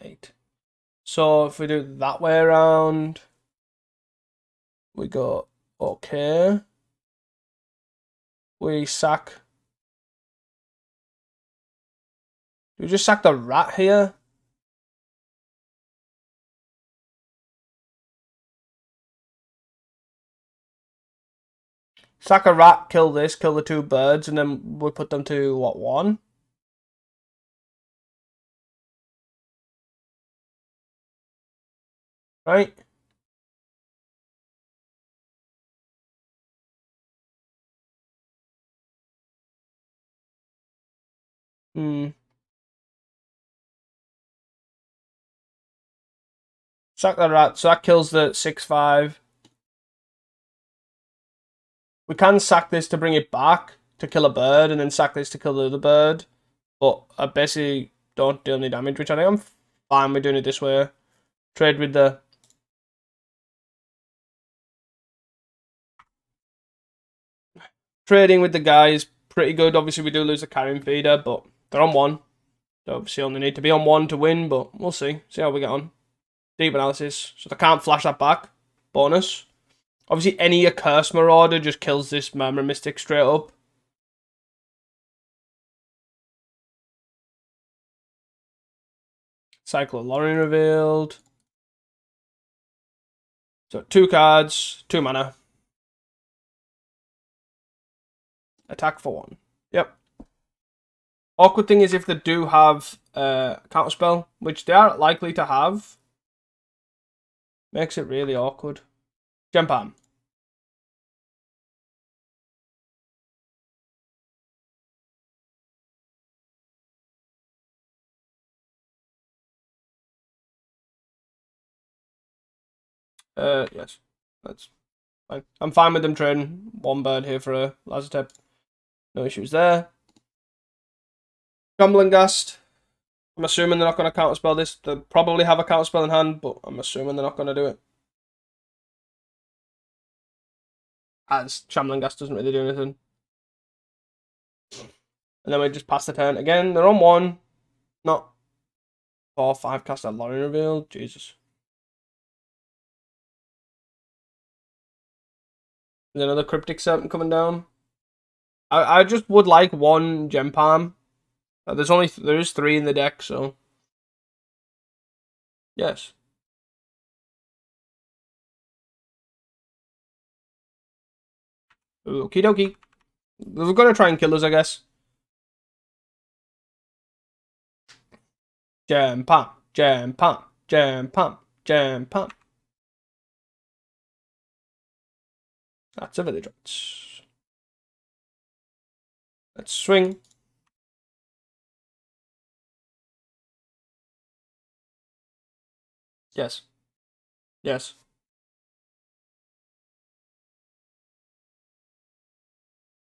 8. So if we do it that way around, we go okay. We sack. Do we just sack the rat here? Sack a rat, kill this, kill the 2 birds, and then we put them to what, 1? Right? Sack the rat, so that kills the 6-5. We can sack this to bring it back to kill a bird, and then sack this to kill the other bird. But I basically don't deal any damage, which I think I'm fine with doing it this way. Trade with the... Trading with the guy is pretty good. Obviously, we do lose the carrying feeder, but they're on 1. They obviously only need to be on 1 to win, but we'll see. See how we get on. Deep analysis. So they can't flash that back. Bonus. Obviously, any Accursed Marauder just kills this Murmur Mystic straight up. Cycle of Lorien revealed. So 2 cards, 2 mana. Attack for 1. Yep. Awkward thing is if they do have counterspell, which they are likely to have, makes it really awkward. Jump arm. Yes. That's fine. I'm fine with them trading 1 bird here for a Lazartep. No issues there. Grumbling Ghast. I'm assuming they're not going to counterspell this. They probably have a counterspell in hand, but I'm assuming they're not going to do it. As Shambling Ghast doesn't really do anything. And then we just pass the turn. Again, they're on 1. Not 4, 5 cast that Lorien revealed. Jesus. There's another Cryptic Serpent coming down. I just would like 1 Gem Palm. There's 3 in the deck, so yes. Okie dokie. They're gonna try and kill us, I guess. Gem Palm, Gem Palm, Gem Palm, Gem Palm. That's a village rights. Let's swing. Yes. Yes.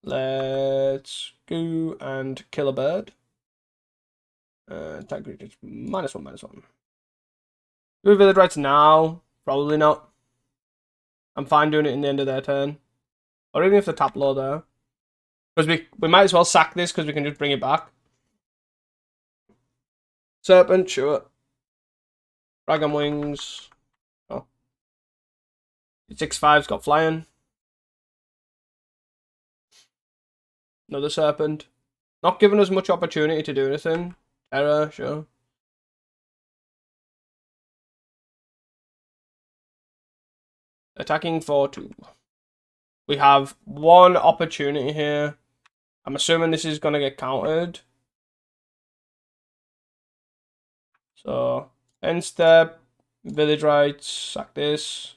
Let's go and kill a bird. Attack creatures -1/-1. Do we village rights now? Probably not. I'm fine doing it in the end of their turn. Or even if they tap low there. Because we might as well sack this because we can just bring it back. Serpent, sure. Dragon Wings. Oh. 6/5's got flying. Another Serpent. Not giving us much opportunity to do anything. Terror, sure. Attacking for 2. We have 1 opportunity here. I'm assuming this is going to get countered. So, end step, village rights, sack this.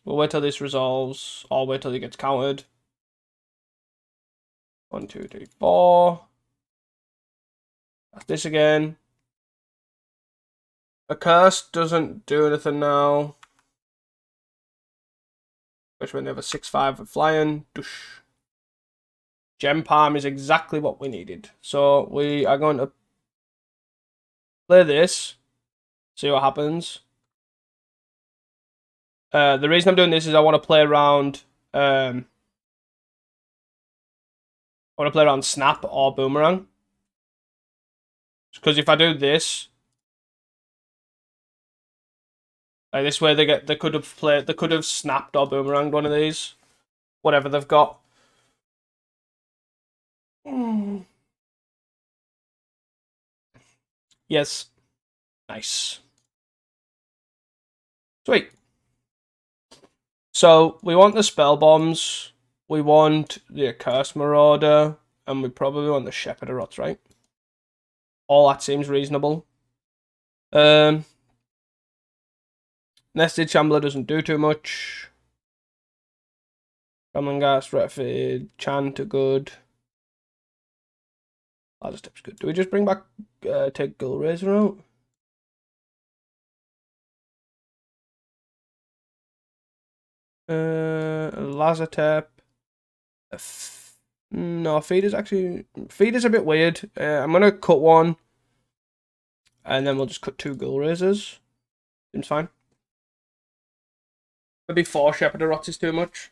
We'll wait till this resolves. I'll wait till it gets countered. 1, 2, 3, 4. That's this again. A curse doesn't do anything now. Especially when they have a 6/5 with flying. Doosh. Gem Palm is exactly what we needed. So we are going to play this. See what happens. The reason I'm doing this is I want to play around. I want to play around Snap or Boomerang. Because if I do this, like this way, they could have snapped or boomeranged one of these, whatever they've got. Yes, nice, sweet. So we want the spell bombs, we want the Accursed Marauder, and we probably want the Shepherd of Rots, right? All that seems reasonable. Nested Shambler doesn't do too much. Ramangast, Retford, Chant are good. Ladder Step's good. Do we just bring back take Gull Razor out? Lazatep. No, Feeder's a bit weird. I'm gonna cut one, and then we'll just cut 2 Gull Razors. Seems fine. Maybe 4 Shepherd of Rots is too much.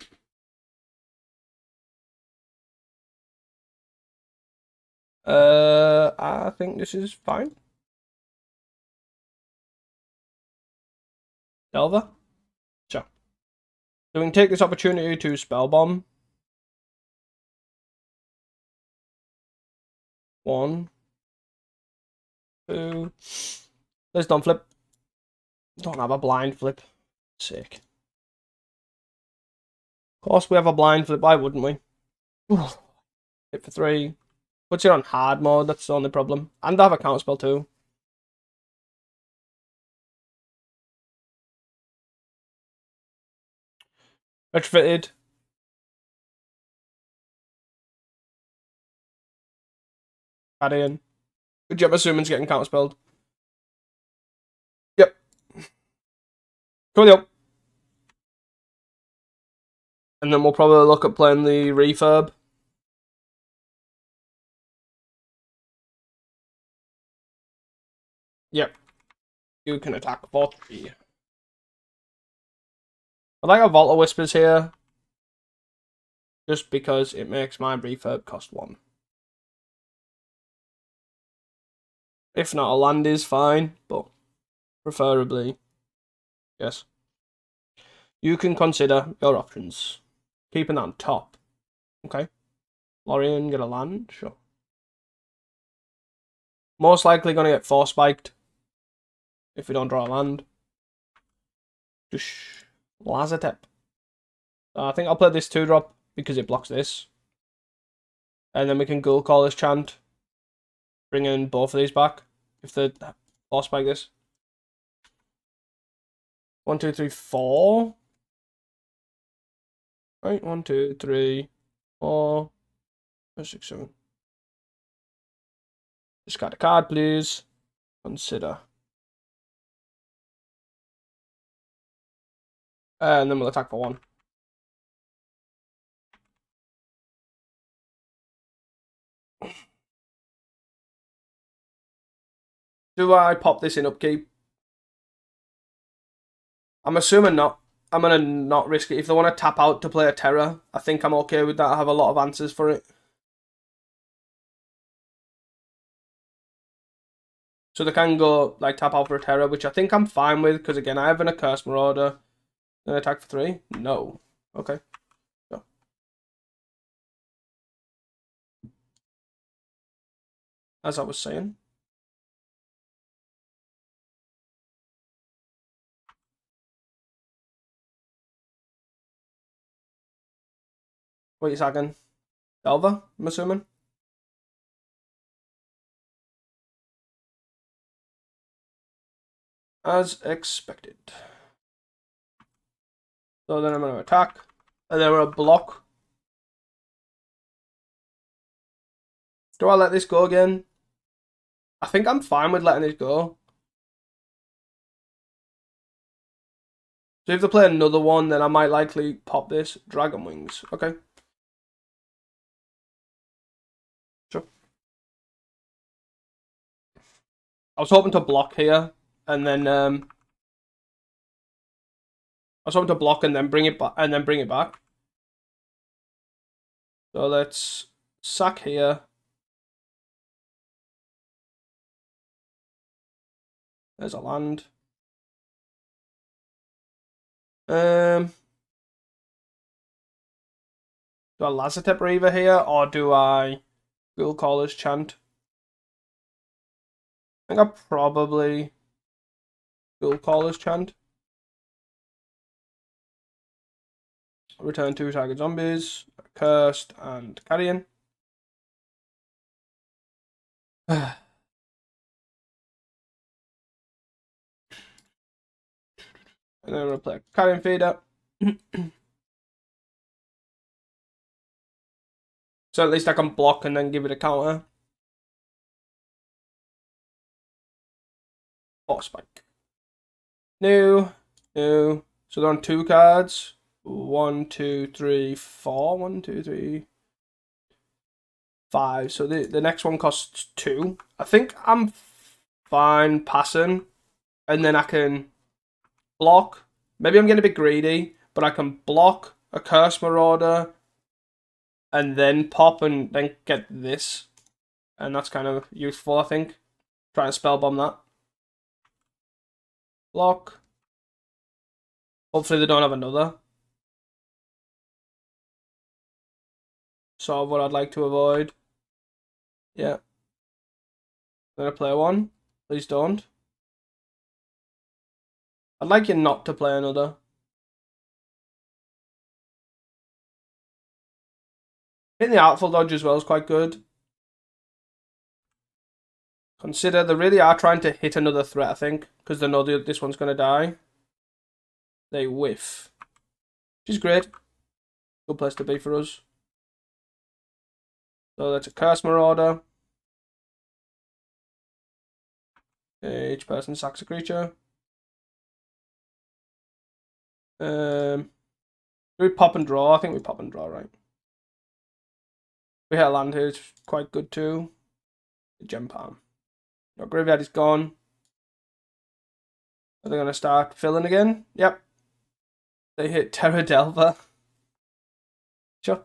I think this is fine. Delver? Sure. So we can take this opportunity to spell bomb. 1, 2. Let's don't flip. Don't have a blind flip. Sick. Of course we have a blind flip, why wouldn't we? Hit for 3. Puts it on hard mode, that's the only problem. And I have a counter spell too. Retrofitted. Add in. Good job assuming's getting counterspelled. Yep. Coolio. And then we'll probably look at playing the refurb. Yep. You can attack for 3. I like a Volta Whispers here. Just because it makes my refurb cost 1. If not, a land is fine, but preferably, yes. You can consider your options. Keeping that on top. Okay. Lorien, get a land? Sure. Most likely going to get 4 spiked. If we don't draw a land. Lazatep. I think I'll play this 2-drop because it blocks this. And then we can Ghoul Call this Chant. Bring in both of these back. If they 4 spike this. 1, 2, 3, 4. Right, 1, 2, 3, 4, 5, 6, 7. Discard a card, please. Consider. And then we'll attack for 1. Do I pop this in upkeep? I'm assuming not. I'm going to not risk it. If they want to tap out to play a Terror, I think I'm okay with that. I have a lot of answers for it. So they can go, like, tap out for a Terror, which I think I'm fine with, because, again, I have an Accursed Marauder. Then attack for 3? No. Okay. Go. As I was saying. What are you sacking? Delver, I'm assuming? As expected. So then I'm going to attack. And then we're a block. Do I let this go again? I think I'm fine with letting this go. So if they play another one, then I might likely pop this. Dragon Wings. Okay. Sure. I was hoping to block here, and then I was hoping to block and then bring it back, So let's sack here. There's a land. Do I Lazotep Reaver here, or do I Ghoul Caller's Chant? I think I probably Ghoul Caller's Chant. Return 2 target zombies, Cursed and Carrion. And then we'll play Carrion Feeder. So at least I can block and then give it a counter. Force Spike. No. So they're on 2 cards. 1, 2, 3, 4. 1, 2, 3, 5. So the next one costs 2. I think I'm fine passing. And then I can block. Maybe I'm getting a bit greedy, but I can block a Curse Marauder and then pop and then get this. And that's kind of useful, I think. Try and spell bomb that. Block. Hopefully they don't have another. Sort of what I'd like to avoid. Yeah. I'm gonna play one. Please don't. I'd like you not to play another. Hitting the Artful Dodge as well is quite good. Consider they really are trying to hit another threat, I think, because they know this one's going to die. They whiff. Which is great. Good place to be for us. So that's a Curse Marauder. Each person sacks a creature. Do we pop and draw? I think we pop and draw, right? We hit a land here, it's quite good too. The Gem Palm. Our graveyard is gone. Are they going to start filling again? Yep. They hit Terra Delver. Sure.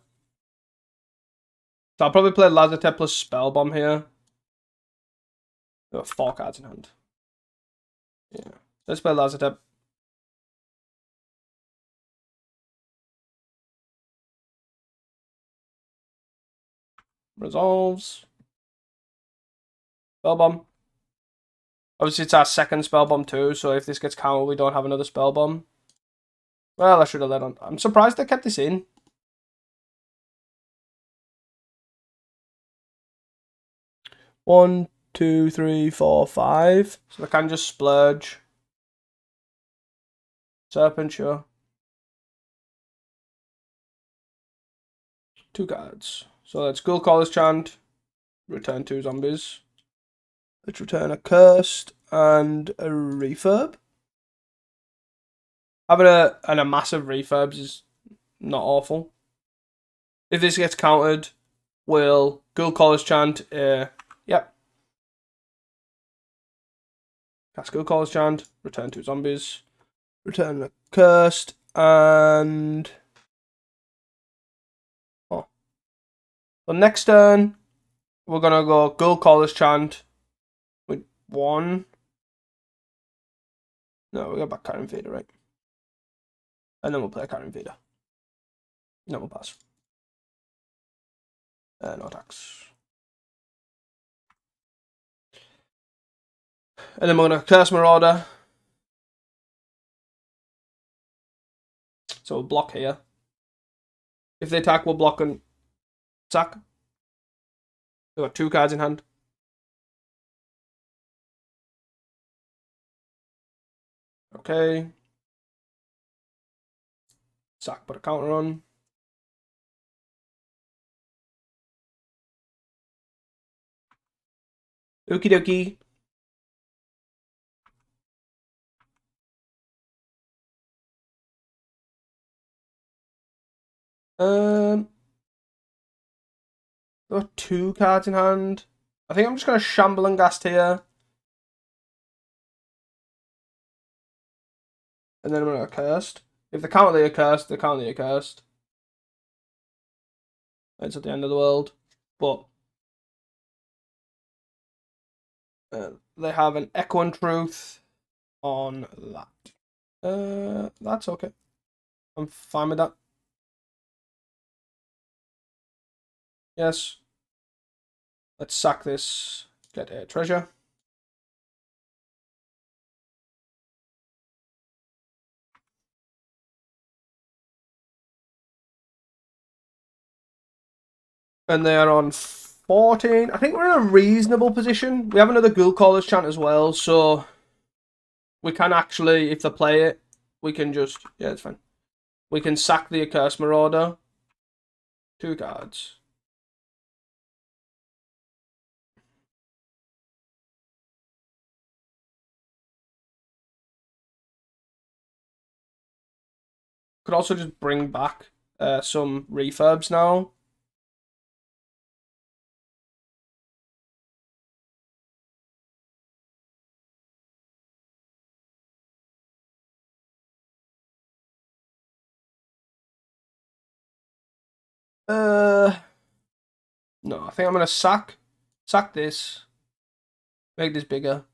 So I'll probably play Lazotep plus Spell Bomb here. There are 4 cards in hand. Yeah. Let's play Lazotep. Resolves. Spell Bomb. Obviously, it's our second Spell Bomb too, so if this gets countered, we don't have another Spell Bomb. Well, I should have let on. I'm surprised they kept this in. One, two, three, four, five. So they can just splurge. Serpent, sure. 2 cards. So let's Ghoul Caller's Chant. Return 2 zombies. Let's return a Cursed and a Refurb. Having a massive Refurbs is not awful. If this gets countered, we'll Ghoul Caller's Chant. Yep. Cast Ghoul Caller's Chant. Return 2 zombies. Return a Cursed and... Oh. So next turn, we're going to go Ghoul Caller's Chant with 1. No, we got back Carrion Feeder, right? And then we'll play Carrion Feeder. No, we'll pass. No attacks. And then we're going to Curse Marauder. So we'll block here. If they attack, we'll block and sack. We've got 2 cards in hand. Okay. Sack, put a counter on. Okie dokie. There are 2 cards in hand. I think I'm just going to Shamble and Ghast here. And then I'm going to Accursed. If they can't the Accursed, they can't the Accursed. It's at the end of the world. But they have an Echo and Truth on that. That's okay. I'm fine with that. Yes. Let's sack this. Get a treasure. And they are on 14. I think we're in a reasonable position. We have another Ghoul Caller's Chant as well, so we can actually, if they play it, we can just, yeah, it's fine. We can sack the Accursed Marauder. 2 cards. Could also just bring back some refurbs now. No, I think I'm gonna sack this, make this bigger.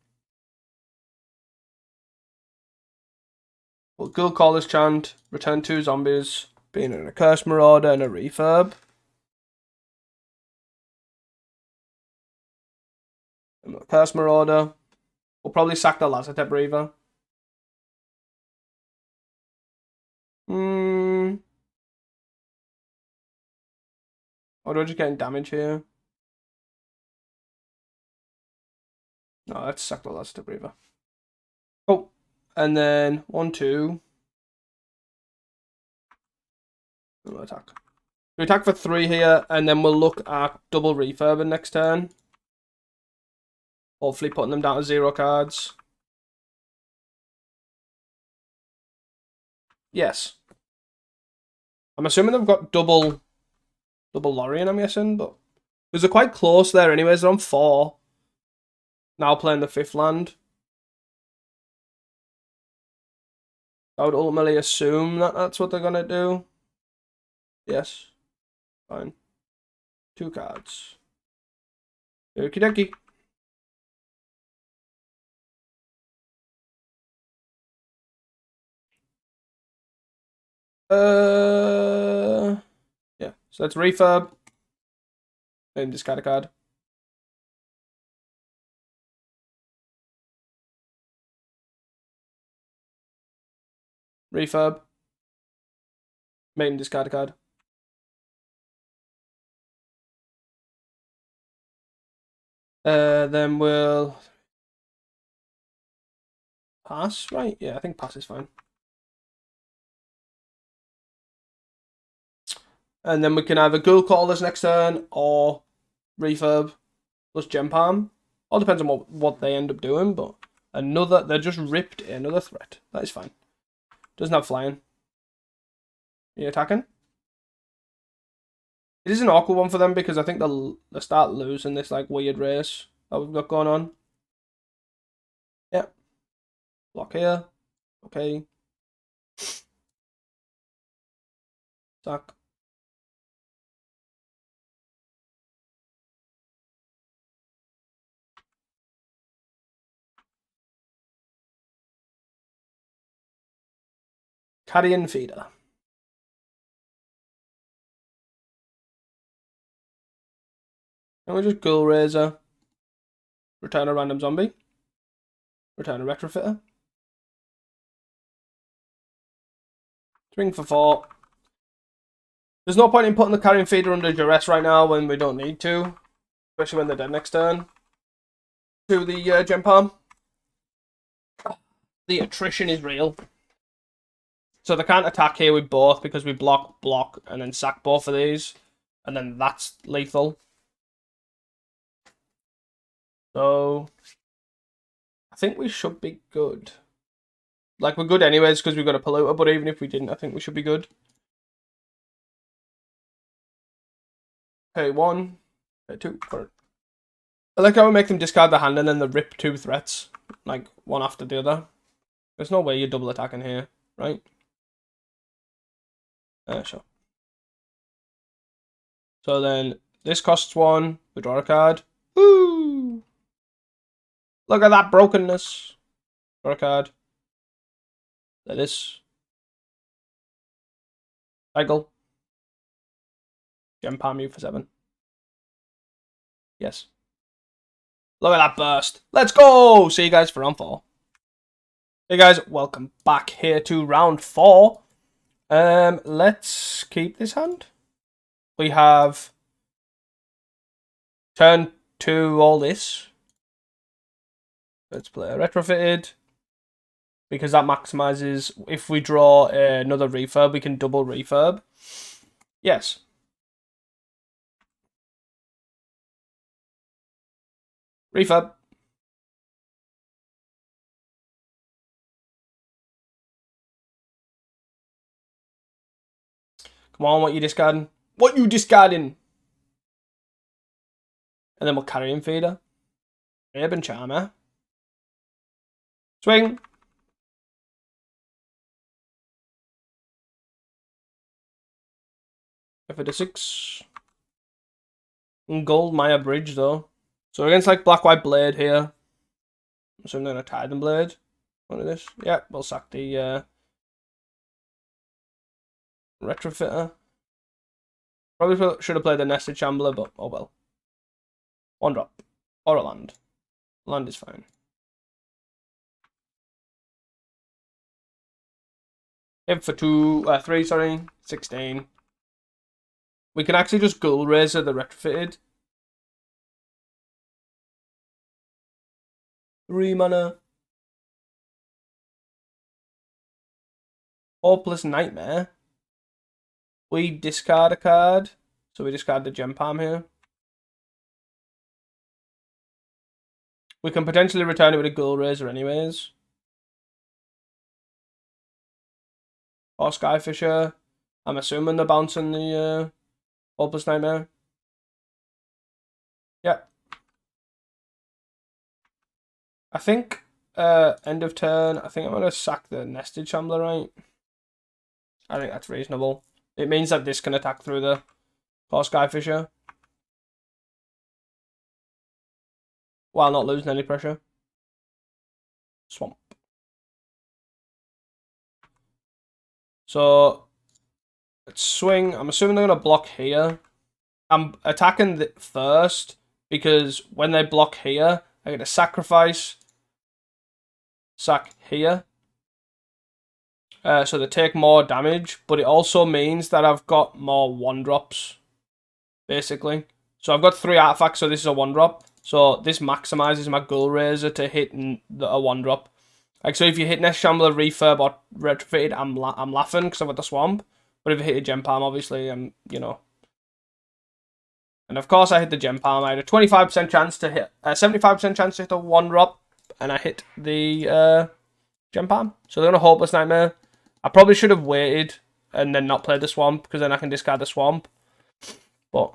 Well, Ghoul Caller's Chant, return 2 zombies, being an Accursed Marauder and a refurb. And the Accursed Marauder. We'll probably sack the Lazartep Reaver. Or do I just get damage here? No, let's sack the Lazartep Reaver. Oh, and then 1, 2. We'll attack. We attack for 3 here, and then we'll look at double refurbing next turn. Hopefully putting them down to 0 cards. Yes. I'm assuming they've got double Lorien, I'm guessing, but because they're quite close there anyways. They're on 4. Now playing the 5th land. I would ultimately assume that that's what they're going to do. Yes. Fine. 2 cards. Okie dokie. Yeah. So that's refurb. And discard a card. Refurb. Make him discard a card. Then we'll pass, right? Yeah, I think pass is fine. And then we can either Ghoul Callers next turn or refurb plus Gem Palm. All depends on what they end up doing, but they're just ripped another threat. That is fine. Doesn't have flying. Are you attacking? It is an awkward one for them because I think they'll start losing this like weird race that we've got going on. Yeah. Block here. Okay. Sack. Carrion Feeder. And we just Ghoul Razor. Return a random zombie. Return a Retrofitter. Swing for 4. There's no point in putting the Carrion Feeder under duress right now when we don't need to. Especially when they're dead next turn. To the Gem Palm. The attrition is real. So they can't attack here with both because we block, and then sack both of these. And then that's lethal. So I think we should be good. Like, we're good anyways because we've got a polluter, but even if we didn't, I think we should be good. Pay 1. Pay 2 for it. I like how we make them discard the hand and then they rip 2 threats. Like, one after the other. There's no way you're double attacking here, right? Sure. So then, this costs 1. We draw a card. Woo! Look at that brokenness. Draw a card. Like this. Cycle. Gem palm you for 7. Yes. Look at that burst. Let's go! See you guys for round 4. Hey guys, welcome back here to round 4. Let's keep this hand. We have turn 2 all this. Let's play a retrofitted. Because that maximizes, if we draw another refurb, we can double refurb. Yes. Refurb. Come on, what you discarding? What you discarding? And then we'll Carrion Feeder. Urban Charmer. Swing. If it is 6. And Gold Maya Bridge though. So against like Black-White Blade here. I'm assuming they're going to Titan Blade. One of this. Yeah, we'll sack the Retrofitter. Probably should have played the Nested Shambler, but oh well. 1 drop. Or a land. Land is fine. Hit for 3, sorry. 16. We can actually just Ghoul Razor the Retrofitted. 3 mana. Hopeless Nightmare. We discard a card. So we discard the Gem Palm here. We can potentially return it with a Ghoul Razor anyways. Or Skyfisher. I'm assuming they're bouncing the Hopeless Nightmare. Yeah. I think end of turn, I think I'm going to sack the Nested Shambler, right? I think that's reasonable. It means that this can attack through the Skyfisher while not losing any pressure. Swamp. So let's swing. I'm assuming they're going to block here. I'm attacking first because when they block here, I get a sacrifice. Sack here. So they take more damage, but it also means that I've got more 1-drops, basically. So I've got 3 artifacts, so this is a 1-drop. So this maximizes my Ghoul Razor to hit a 1-drop. Like, so if you hit Nest Shambler, Refurb, or Retrofitted, I'm laughing because I've got the Swamp. But if you hit a Gem Palm, obviously, you know. And of course I hit the Gem Palm. I had a 25% chance to hit, 75% chance to hit a 1-drop. And I hit the Gem Palm. So they're going to Hopeless Nightmare. I probably should have waited and then not played the Swamp, because then I can discard the Swamp. But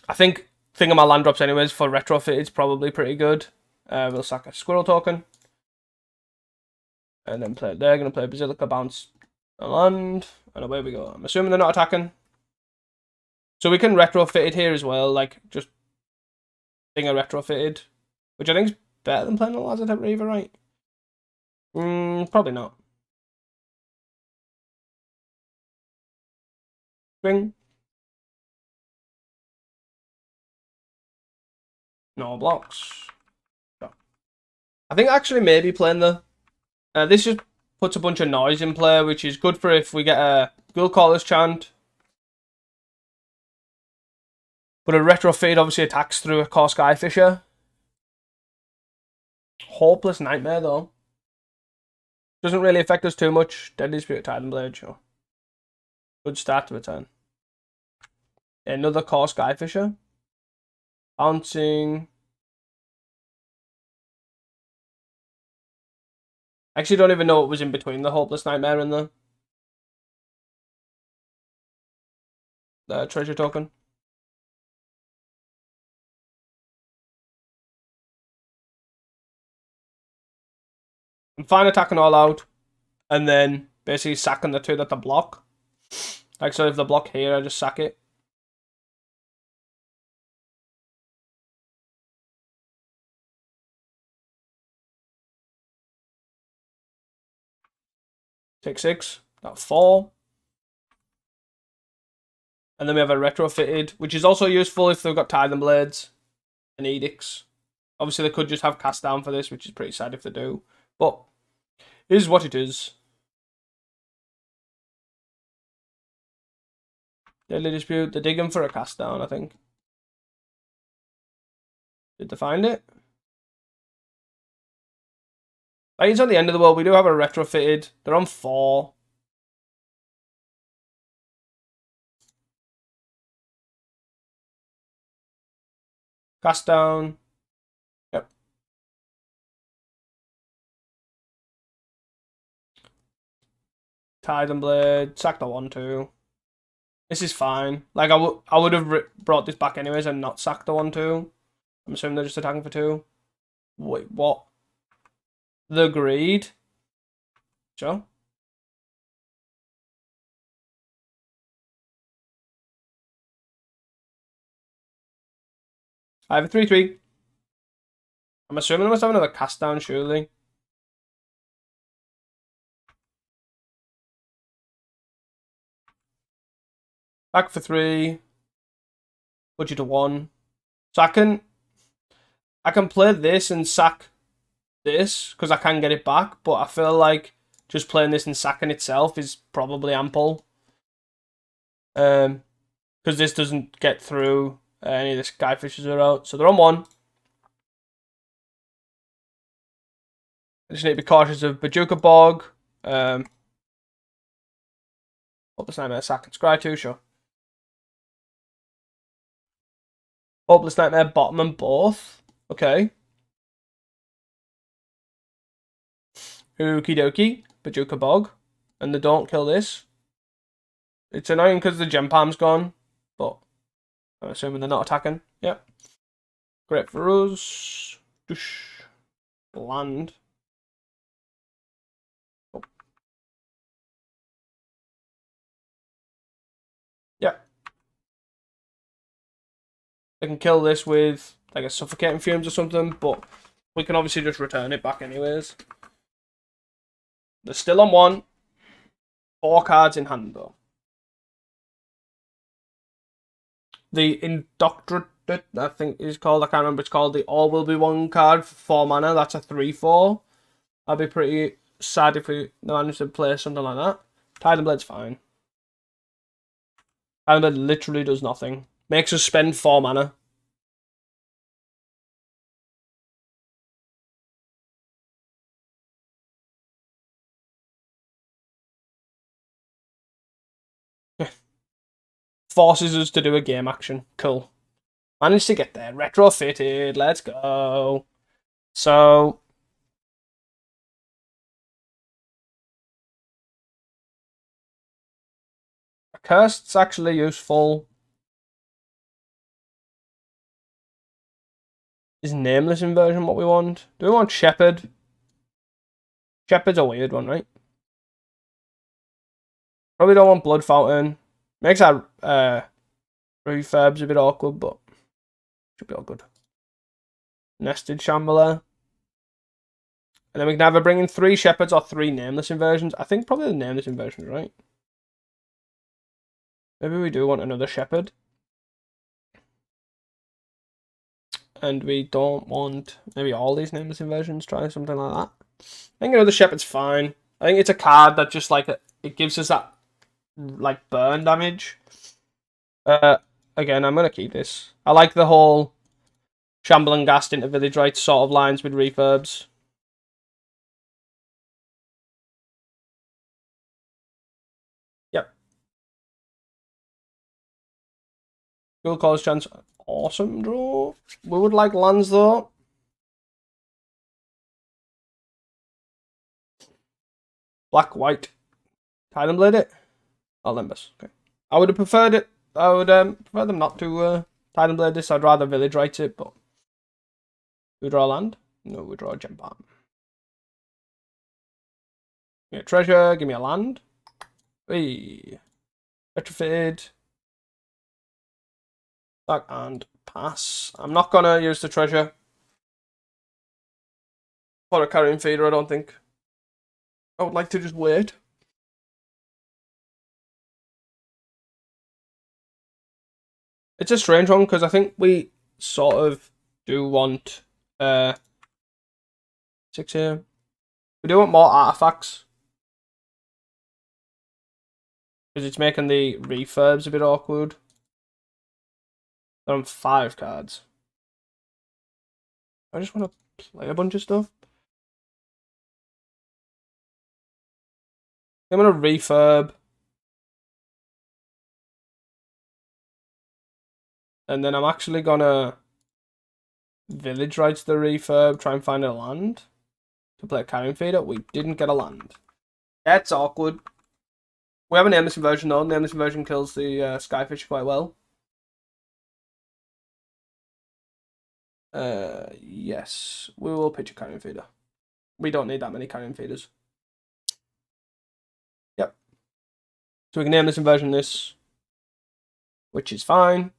I think thinking my land drops anyways for Retrofit is probably pretty good. We'll sack a Squirrel token. And then play it there. Going to play Basilica, bounce a land. And away we go. I'm assuming they're not attacking. So we can Retrofit it here as well. Like, just thing a Retrofitted. Which I think is better than playing a Lazartep Reaver, right? Probably not. Swing. No blocks. No. I think actually maybe playing the... this just puts a bunch of noise in play, which is good for if we get a Ghoul Caller's Chant. But a Retrofit obviously attacks through a Core Skyfisher. Hopeless Nightmare, though. Doesn't really affect us too much. Deadly Spirit, Titan Blade, sure. Good start to a turn. Another Core Skyfisher. Bouncing. I actually don't even know what was in between the Hopeless Nightmare and the treasure token. I'm fine attacking all out, and then basically sacking the 2 that the block. Like, so if the block here, I just sack it. Take 6. That's 4. And then we have a retrofitted, which is also useful if they've got Titan Blades and Edicts. Obviously, they could just have cast down for this, which is pretty sad if they do. But it is what it is. Deadly Dispute. They're digging for a cast down, I think. Did they find it? It's on the end of the world. We do have a retrofitted. They're on 4. Cast down. Yep. Titan Blade. Sack the 1-2. This is fine. Like, I would have brought this back anyways and not sacked the 1-2. I'm assuming they're just attacking for 2. Wait, what? The greed? Sure. I have a 3-3. I'm assuming I must have another cast down, surely. Back for 3. Budget to 1. So I can play this and sack this, because I can get it back, but I feel like just playing this and sacking itself is probably ample. Because this doesn't get through any of the Skyfishes are out. So they're on 1. I just need to be cautious of Bajuka Bog. Hopeless Nightmare, sack and scry too, sure. Hopeless Nightmare, bottom and both. Okay. Okie dokie. Bajuka Bog. And they don't kill this. It's annoying because the gem palm's gone, but I'm assuming they're not attacking. Yep. Great for us. Doosh. Land. Oh. Yeah. They can kill this with like a suffocating fumes or something, but we can obviously just return it back anyways. They're still on 1. 4 cards in hand though. The Indoctrinated, I think is called. I can't remember. It's called the All Will Be 1 card for 4 mana. That's a 3/4. I'd be pretty sad if we managed to play something like that. Titan Blade's fine. Titan Blade literally does nothing. Makes us spend 4 mana. Forces us to do a game action. Cool. Managed to get there. Retrofitted. Let's go. So Cursed's actually useful. Is Nameless Inversion what we want? Do we want Shepherd? Shepherd's a weird one, right? Probably don't want Blood Fountain. Makes our refurbs a bit awkward, but should be all good. Nested Shambler. And then we can either bring in 3 Shepherds or 3 Nameless Inversions. I think probably the Nameless Inversions, right? Maybe we do want another Shepherd. And we don't want maybe all these Nameless Inversions. Try something like that. I think another Shepherd's fine. I think it's a card that just like it gives us that like burn damage. Again, I'm gonna keep this. I like the whole Shambling Ghast into Village Rites sort of lines with refurbs. Yep. Good cause chance. Awesome draw. We would like lands though. Black, white. Titan Blade it. Olympus. Okay. I would have preferred it. I would prefer them not to Titan Blade this. I'd rather Village Rites it, but we draw land. No, we draw a gem palm. Give me a treasure, give me a land. Hey. Retrofitted. Back and pass. I'm not gonna use the treasure for a carrying feeder, I don't think. I would like to just wait. It's a strange one because I think we sort of do want 6 here. We do want more artifacts. Because it's making the refurbs a bit awkward. They're on 5 cards. I just want to play a bunch of stuff. I'm going to refurb. And then I'm actually going to village rights the refurb, try and find a land to play a carrying feeder. We didn't get a land. That's awkward. We have a nameless inversion though. Nameless inversion kills the skyfish quite well. Yes, we will pitch a carrying feeder. We don't need that many carrying feeders. Yep. So we can name this inversion this, which is fine.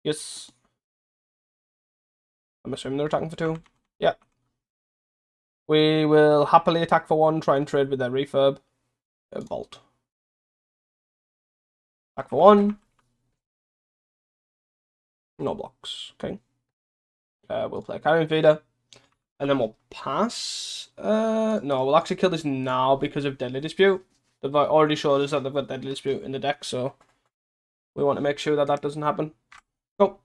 Yes. I'm assuming they're attacking for 2. Yep. We will happily attack for 1, try and trade with their refurb. Bolt. Attack for 1. No blocks. Okay. We'll play a carrying feeder. And then we'll pass. No, we'll actually kill this now because of Deadly Dispute. They've already showed us that they've got Deadly Dispute in the deck, so we want to make sure that that doesn't happen. Go.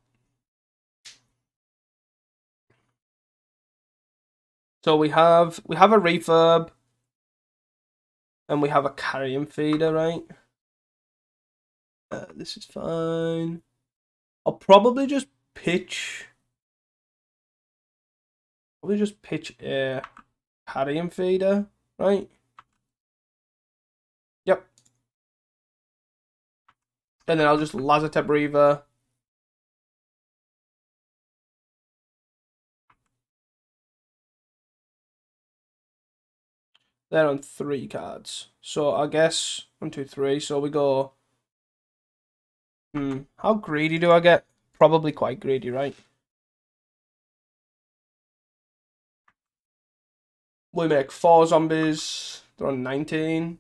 So we have a refurb, and we have a carrying feeder, right? This is fine. I'll probably just pitch. A carrying feeder, right? Yep. And then I'll just Lazartep Reaver. They're on 3 cards. So I guess 1, 2, 3. So we go. How greedy do I get? Probably quite greedy, right? We make 4 zombies. They're on 19.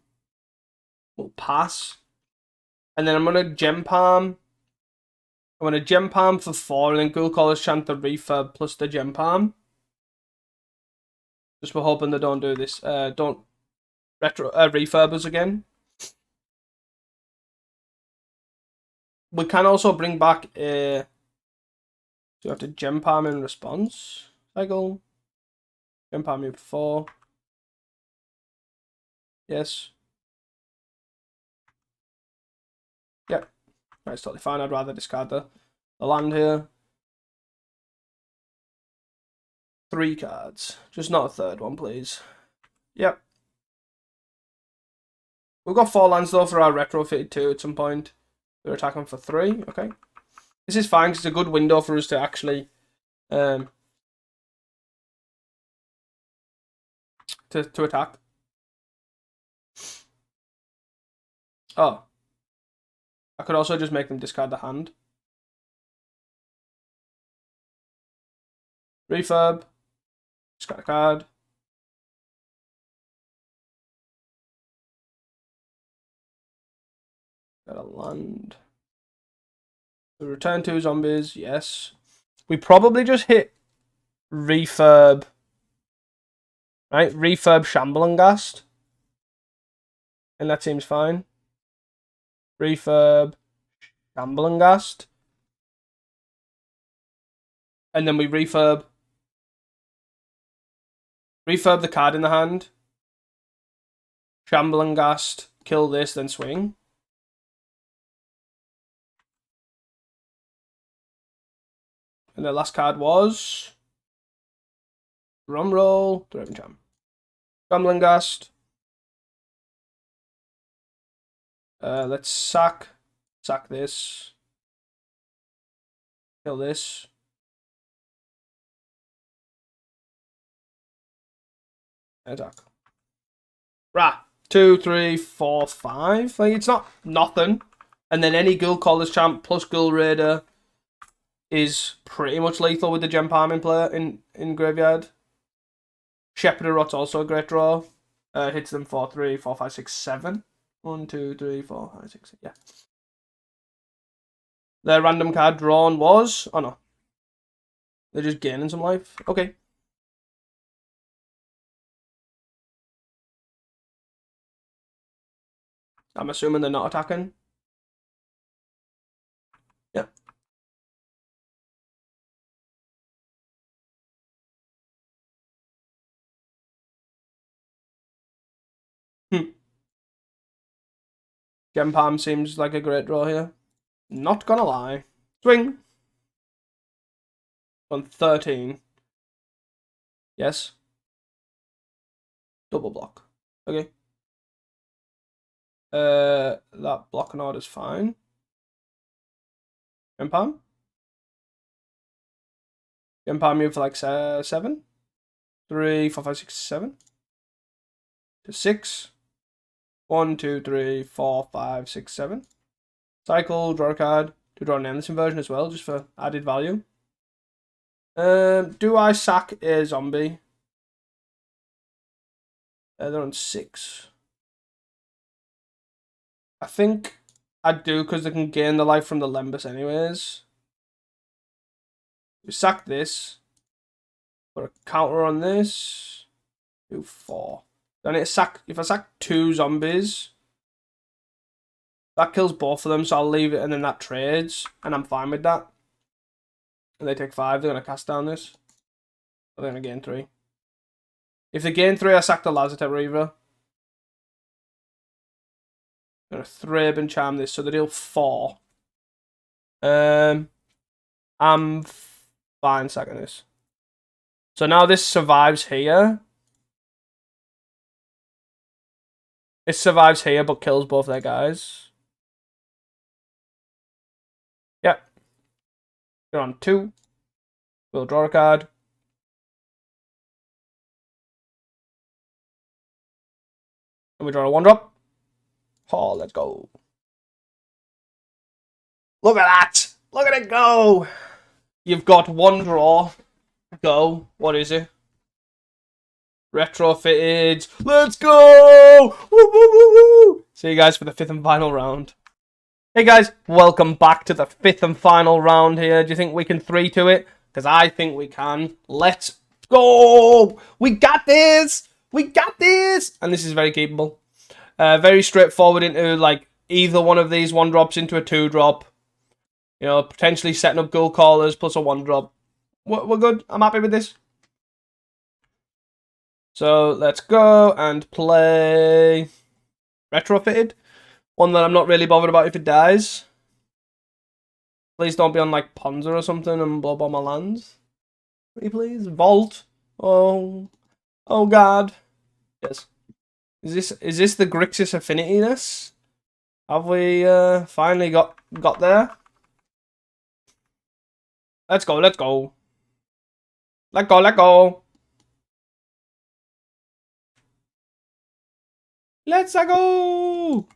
We'll pass. And then I'm gonna Gem Palm. I'm gonna Gem Palm for 4, and then Ghoul Caller's Chant the refurb plus the Gem Palm. Just we're hoping they don't do this. Don't refurb us again. We can also bring back a. So you have to Gem Palm in response cycle. Gem Palm you for 4. Yes. Yep. That's totally fine. I'd rather discard the land here. 3 cards. Just not a 3rd one, please. Yep. We've got 4 lands though for our retrofitted 2 at some point. They're attacking for 3. Okay. This is fine because it's a good window for us to actually to attack. Oh. I could also just make them discard the hand. Refurb. Discard a card. Got a land. We return 2 zombies, yes. We probably just hit refurb. Right? Refurb Shambling Ghast. And that seems fine. Refurb Shambling Ghast. And then we refurb the card in the hand. Shambling Ghast. Kill this, then swing. And the last card was Drumroll, Draven Jam. Shambling Ghast. Let's sack this. Kill this. Attack. Right. 2, 3, 4, 5. Like, it's not nothing. And then any Ghoul Caller's Champ plus Ghoul Raider is pretty much lethal with the Gem Palming player in Graveyard. Shepherd of Rot's also a great draw. Hits them 4, 3, 4, 5, 6, 7. 1, 2, 3, 4, 5, 6, 7. Yeah. Their random card drawn was... Oh, no. They're just gaining some life. Okay. I'm assuming they're not attacking. Yeah. Gem Palm seems like a great draw here. Not gonna lie. Swing. On 13. Yes. Double block. Okay. That block and order's fine. Gem Palm. Gem Palm move for like 7. 3, 4, 5, 6, 7. To 6. 1, 2, 3, 4, 5, 6, 7. Cycle, draw a card. To draw an endless inversion as well, just for added value. Do I sack a zombie? They're on 6. I think I do because they can gain the life from the Lembus anyways. We sack this. Put a counter on this. Do 4. Then it sack. If I sack 2 zombies, that kills both of them, so I'll leave it and then that trades, and I'm fine with that. And they take 5, they're gonna cast down this. They're gonna gain 3. If they gain 3, I sack the Lazarus Reaver. I'm gonna Thrabe and Charm this, so they deal 4. I'm fine sacking this. So now this survives here. It survives here, but kills both their guys. Yep. You're on 2. We'll draw a card. And we draw a 1-drop. Oh, let's go. Look at that! Look at it go! You've got 1 draw. Go. What is it? Retrofitted. Let's go! Woo, woo, woo, woo! See you guys for the 5th and final round. Hey guys, welcome back to the 5th and final round here. Do you think we can 3-2 it? Because I think we can. Let's go! We got this! We got this! And this is very keepable. Very straightforward into like either one of these 1-drops into a 2-drop. You know, potentially setting up Ghoul Callers plus a 1-drop. We're good. I'm happy with this. So let's go and play Retrofitted. One that I'm not really bothered about if it dies. Please don't be on like Ponza or something and blow up all my lands. Pretty please. Vault. Oh god. Yes. Is this the Grixis Affinity-ness? Have we finally got there? Let's go, let's go. Let go, let go. Let's go.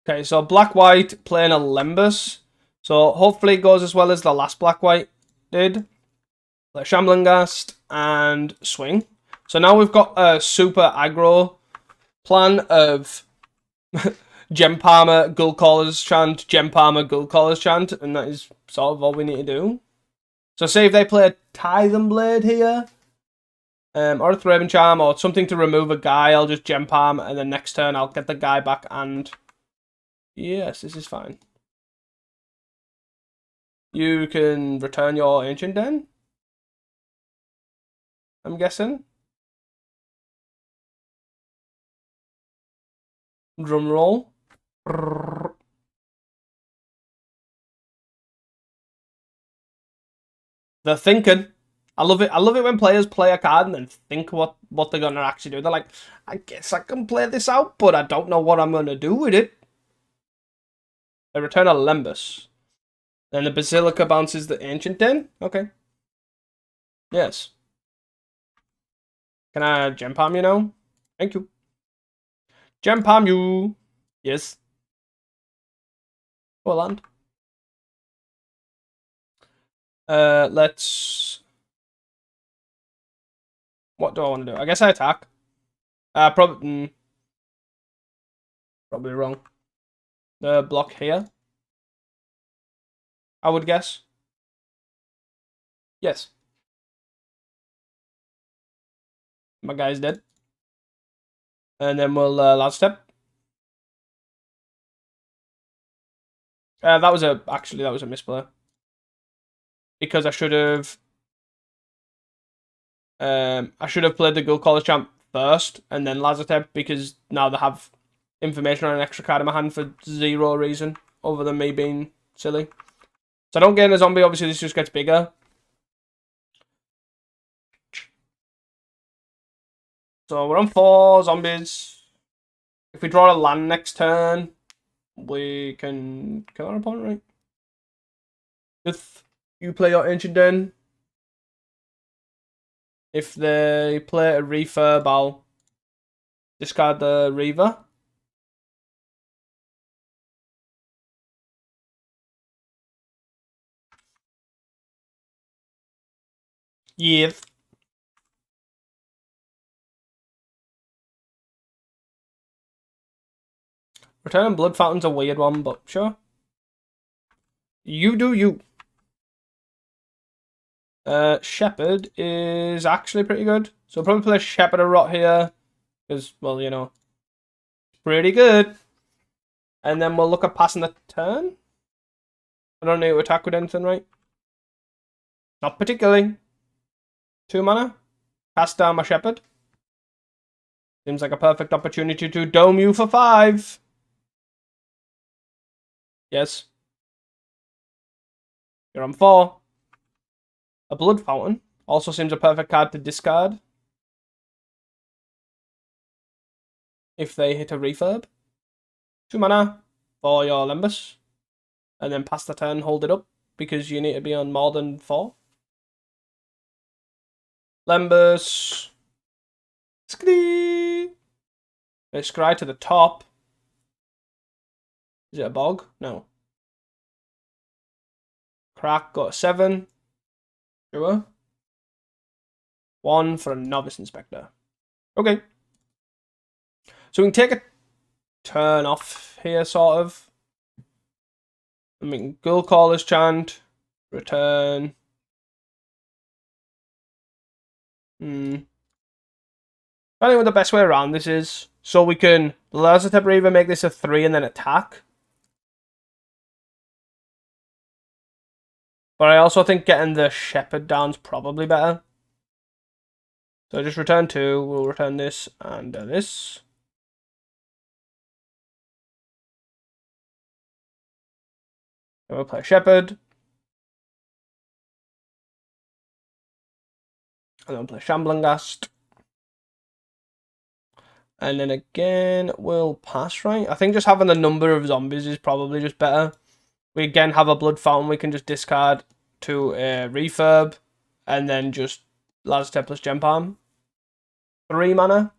Okay, so black-white playing a Lembus. So hopefully it goes as well as the last black-white did. Play Shambling Ghast and swing. So now we've got a super aggro plan of Gem Palmer, Ghoul Caller's Chant, Gem Palmer, Ghoul Caller's Chant, and that is sort of all we need to do. So say if they play a Tithe Blade here, or a Thraben Charm, or something to remove a guy, I'll just Gem Palm, and then next turn I'll get the guy back, and yes, this is fine. You can return your Ancient Den, I'm guessing. Drum roll. They're thinking. I love it. I love it when players play a card and then think what they're gonna actually do. They're like, I guess I can play this out, but I don't know what I'm gonna do with it. They return a Lembus. Then the Basilica bounces the Ancient Den. Okay. Yes. Can I Gem Palm, you know? Thank you. Gem palm you. Yes. Go land. Let's. What do I want to do? I guess I attack. Probably wrong. Block here. I would guess. Yes. My guy's dead. And then we'll last step. That was a misplay. Because I should have played the Guild College Champ first and then Lazartep, because now they have information on an extra card in my hand for zero reason other than me being silly. So I don't gain a zombie, obviously this just gets bigger. So we're on 4 zombies. If we draw a land next turn, we can kill our opponent, right? If you play your Ancient Den. If they play a refurb, I'll discard the Reaver. Yes. Returning Blood Fountain's a weird one, but sure. You do you. Shepherd is actually pretty good. So I'll probably play Shepherd of Rot here. Because, well, you know, pretty good. And then we'll look at passing the turn. I don't need to attack with anything, right? Not particularly. 2 mana. Cast down my Shepherd. Seems like a perfect opportunity to dome you for 5. Yes. You're on 4. A Blood Fountain also seems a perfect card to discard if they hit a refurb. 2 mana for your Lembus. And then pass the turn, hold it up, because you need to be on more than 4. Lembus. Skiddy. Scry to the top. Is it a bog? No. Crack got 7. Sure. 1 for a Novice Inspector. Okay. So we can take a turn off here, sort of. I mean, Guild Caller's Chant. Return. I don't know what the best way around this is. So we can Lazartep Reaver, make this a 3 and then attack. But I also think getting the Shepherd down's probably better. So just return 2. We'll return this and this. And we'll play Shepherd. And then we'll play Shambling Ghast. And then again, we'll pass, right? I think just having the number of zombies is probably just better. We again have a Blood Fountain we can just discard to a refurb. And then just Lazartep plus Gem Palm. 3 mana.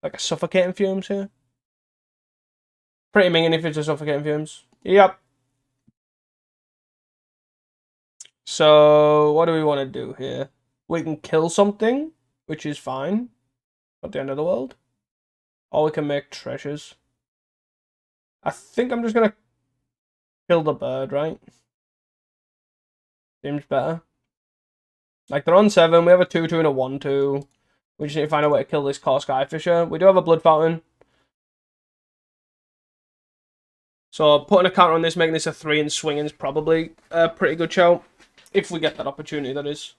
Like a Suffocating Fumes here. Pretty minging if it's a Suffocating Fumes. Yep. So, what do we want to do here? We can kill something, which is fine. Not the end of the world. Or we can make treasures. I think I'm just going to kill the bird, right? Seems better. Like, they're on 7. We have a 2-2 and a 1-2. We just need to find a way to kill this core Skyfisher. We do have a Blood Fountain. So, putting a counter on this, making this a 3 and swinging is probably a pretty good shout. If we get that opportunity, that is.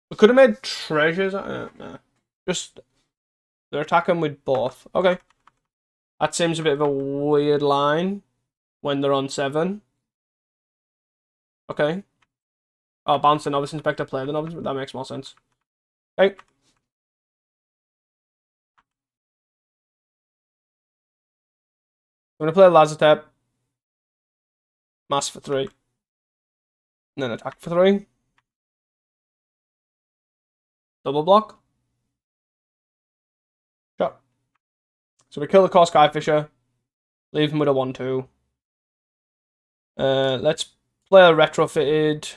We could have made treasures. Nah. Just, they're attacking with both. Okay. That seems a bit of a weird line when they're on 7. Okay. Oh, bounce the Novice Inspector, play the Novice. That makes more sense. Okay. I'm going to play Lazartep. Mass for 3. And then attack for 3. Double block. So we kill the core Skyfisher, leave him with a 1-2. Let's play a retrofitted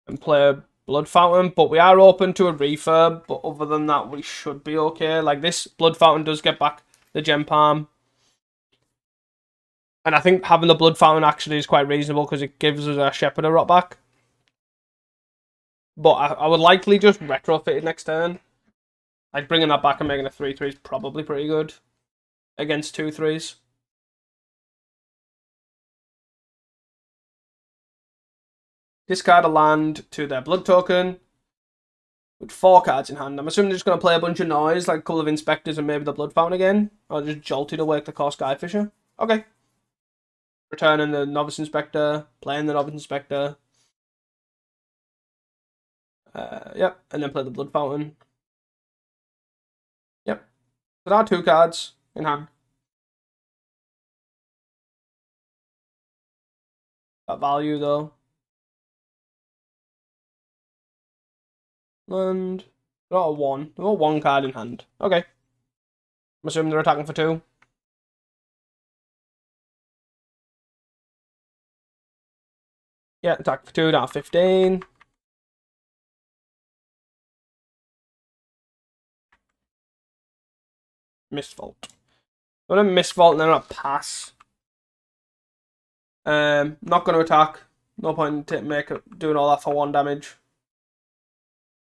and play a Blood Fountain, but we are open to a refurb, but other than that, we should be okay. Like, this Blood Fountain does get back the Gem Palm. And I think having the Blood Fountain actually is quite reasonable because it gives us a Shepherder rot back. But I would likely just retrofit it next turn. Like, bringing that back and making a 3-3 is probably pretty good against 2-3s. Discard a land to their Blood Token with 4 cards in hand. I'm assuming they're just going to play a bunch of noise, like a couple of Inspectors and maybe the Blood Fountain again. Or just Jolty to wake the core Skyfisher. Okay. Returning the Novice Inspector, playing the Novice Inspector. Yep, and then play the Blood Fountain. Yep. There are 2 cards in hand. That value though. And they're all 1. They're all 1 card in hand. Okay. I'm assuming they're attacking for 2. Yeah, attack for 2, down 15. Misvault. I'm going to Misvault and then I'll pass. Not going to attack. No point in doing all that for 1 damage.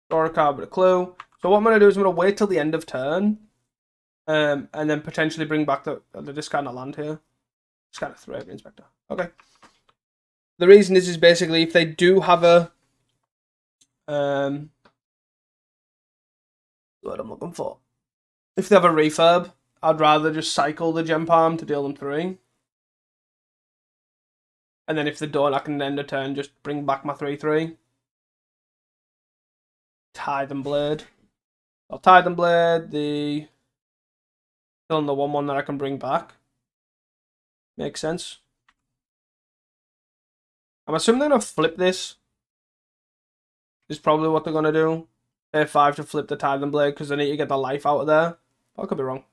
Draw a card with a clue. So what I'm going to do is I'm going to wait till the end of turn. And then potentially bring back the discard of land here. Discard of 3 of the Inspector. Okay. The reason is basically if they do have a what I'm looking for. If they have a refurb, I'd rather just cycle the Gem Palm to deal them 3. And then if they don't, I can end a turn just bring back my 3-3. Tithe Blade. I'll Tithe Blade, still on the 1-1 that I can bring back. Makes sense. I'm assuming they're going to flip this. Is probably what they're going to do. Pay 5 to flip the Tithe Blade because they need to get the life out of there. I could be wrong.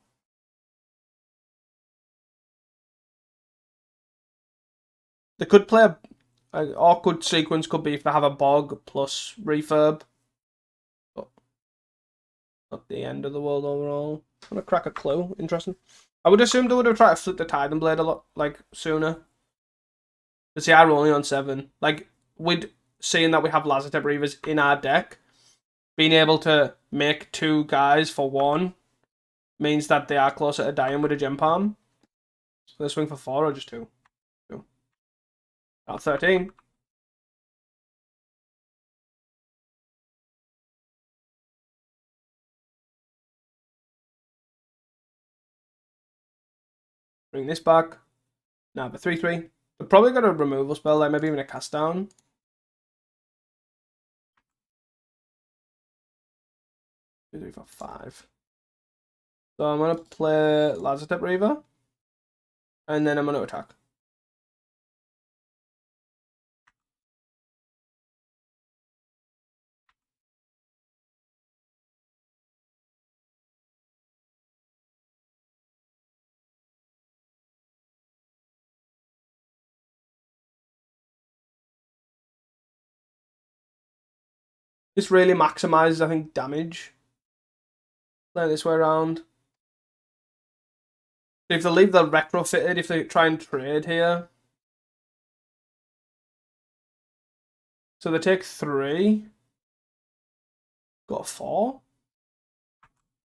They could play an awkward sequence, could be if they have a Bog plus refurb. But not the end of the world overall. I'm going to crack a clue. Interesting. I would assume they would have tried to flip the Tithe Blade a lot, like, sooner. Because they are only on 7. Like, with seeing that we have Lazartep Reavers in our deck, being able to make 2 guys for 1 means that they are closer to dying with a Gem Palm. So they swing for 4 or just 2? 2. 13. Bring this back. Now the 3-3. They've probably got a removal spell, like maybe even a cast down. 2, 3, 4, 5. So I'm going to play Lazartep Reaver. And then I'm going to attack. This really maximizes, I think, damage. Play this way around. If they leave the retrofitted, if they try and trade here. So they take 3. Got a 4.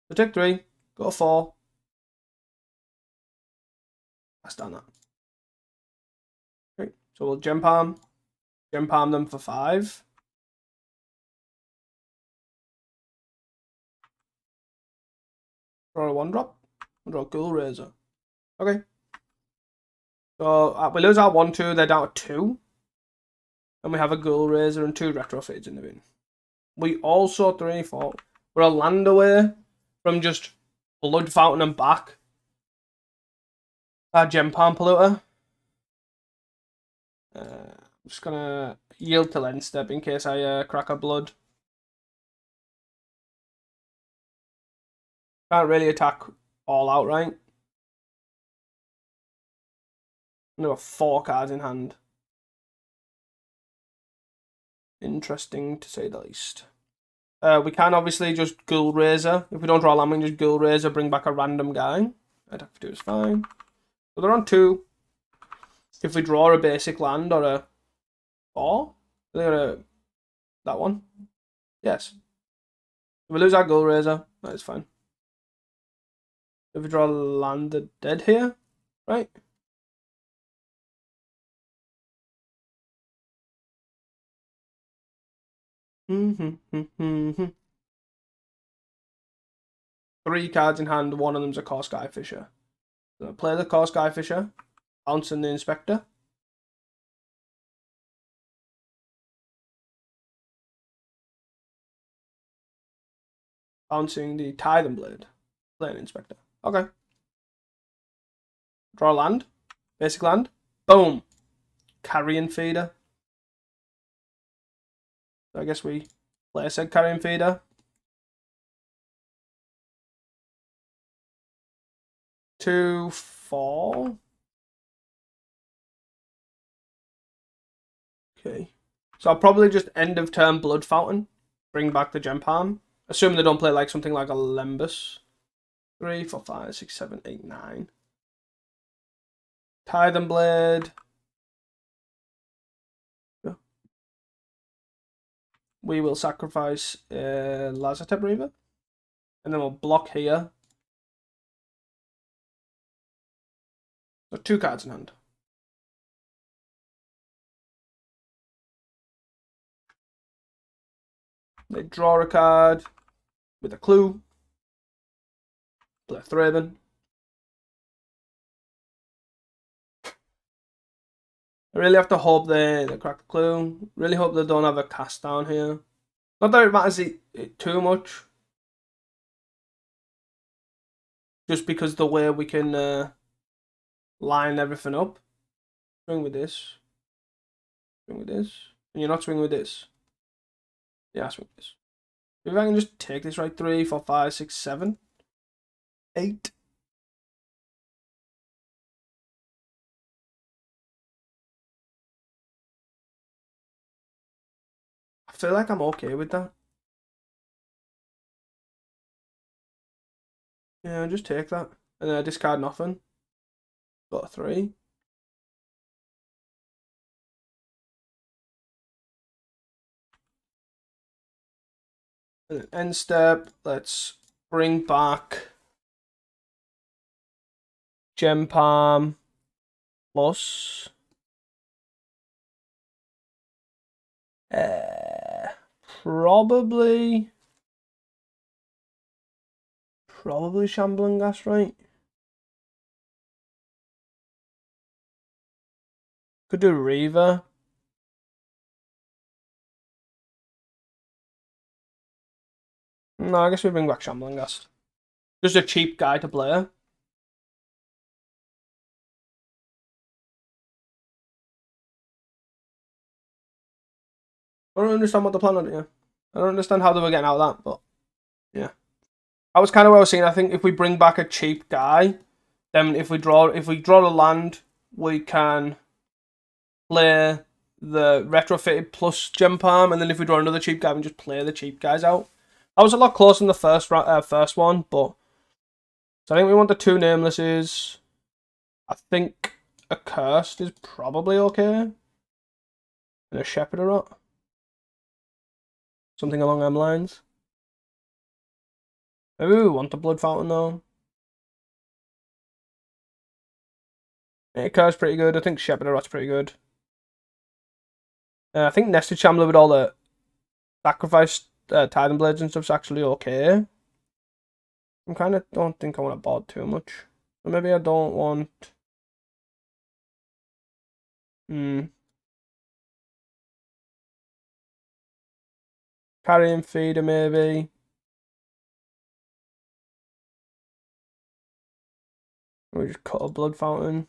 They take 3. Got a 4. That's done that. Okay, so we'll Gem Palm them for 5. Draw a 1-drop. We'll draw a Ghoul Razor. Okay. So we lose our 1-2, they're down to 2. And we have a Ghoul Razor and 2 retrofits in the bin. We also 3, 4. We're a land away from just Blood Fountain and back. Our Gem Palm Polluter. I'm just gonna yield till end step in case I crack a blood. Can't really attack all outright. And there were 4 cards in hand. Interesting to say the least. We can obviously just Ghoul Razor. If we don't draw a land, we can just Ghoul Razor, bring back a random guy. Attack for 2 is fine. So they're on 2. If we draw a basic land or a 4, they're gonna that one. Yes. If we lose our Ghoul Razor, that is fine. If we draw land, they're dead here, right? Mm-hmm. 3 cards in hand, one of them's a Core Skyfisher. So play the Core Skyfisher, bouncing the Inspector. Bouncing the Tithe Blade. Play an Inspector. Okay. Draw land. Basic land. Boom. Carrion Feeder. So I guess we play a said Carrion Feeder. 2, 4. Okay. So I'll probably just end of turn Blood Fountain. Bring back the Gem Palm. Assuming they don't play like something like a Lembus. 3, 4, 5, 6, 7, 8, 9. Tithe Blade. We will sacrifice Lazartep Reaver. And then we'll block here. So 2 cards in hand. They draw a card with a clue. Play Thraben. I really have to hope they crack the clue. Really hope they don't have a cast down here. Not that it matters it too much. Just because the way we can line everything up. Swing with this. Swing with this. And you're not swinging with this. Yeah, swing with this. If I can just take this right, 3, 4, 5, 6, 7, 8. I feel like I'm okay with that. Yeah, just take that. And then I discard nothing. Got a 3. And then end step, let's bring back Gem Palm plus probably Shambling Gas, right? Could do Reaver. No, I guess we bring back Shambling Gas. Just a cheap guy to play. I don't understand what the plan is here. I don't understand how they were getting out of that, but yeah. That was kind of what I was saying. I think if we bring back a cheap guy, then if we draw the land, we can play the retrofitted plus Gem Palm, and then if we draw another cheap guy, we can just play the cheap guys out. I was a lot closer in the first one, but so I think we want the 2 namelesses. I think a Cursed is probably okay. And a Shepherd or not. Something along them lines. Maybe we want the Blood Fountain though. Yeah, Cursed pretty good. I think Shepherd or Rot's pretty good. I think Nested Shambler with all the sacrifice Titan Blades and stuff's actually okay. I kind of don't think I want to board too much. Or maybe I don't want... Carrion Feeder maybe. We just cut a Blood Fountain.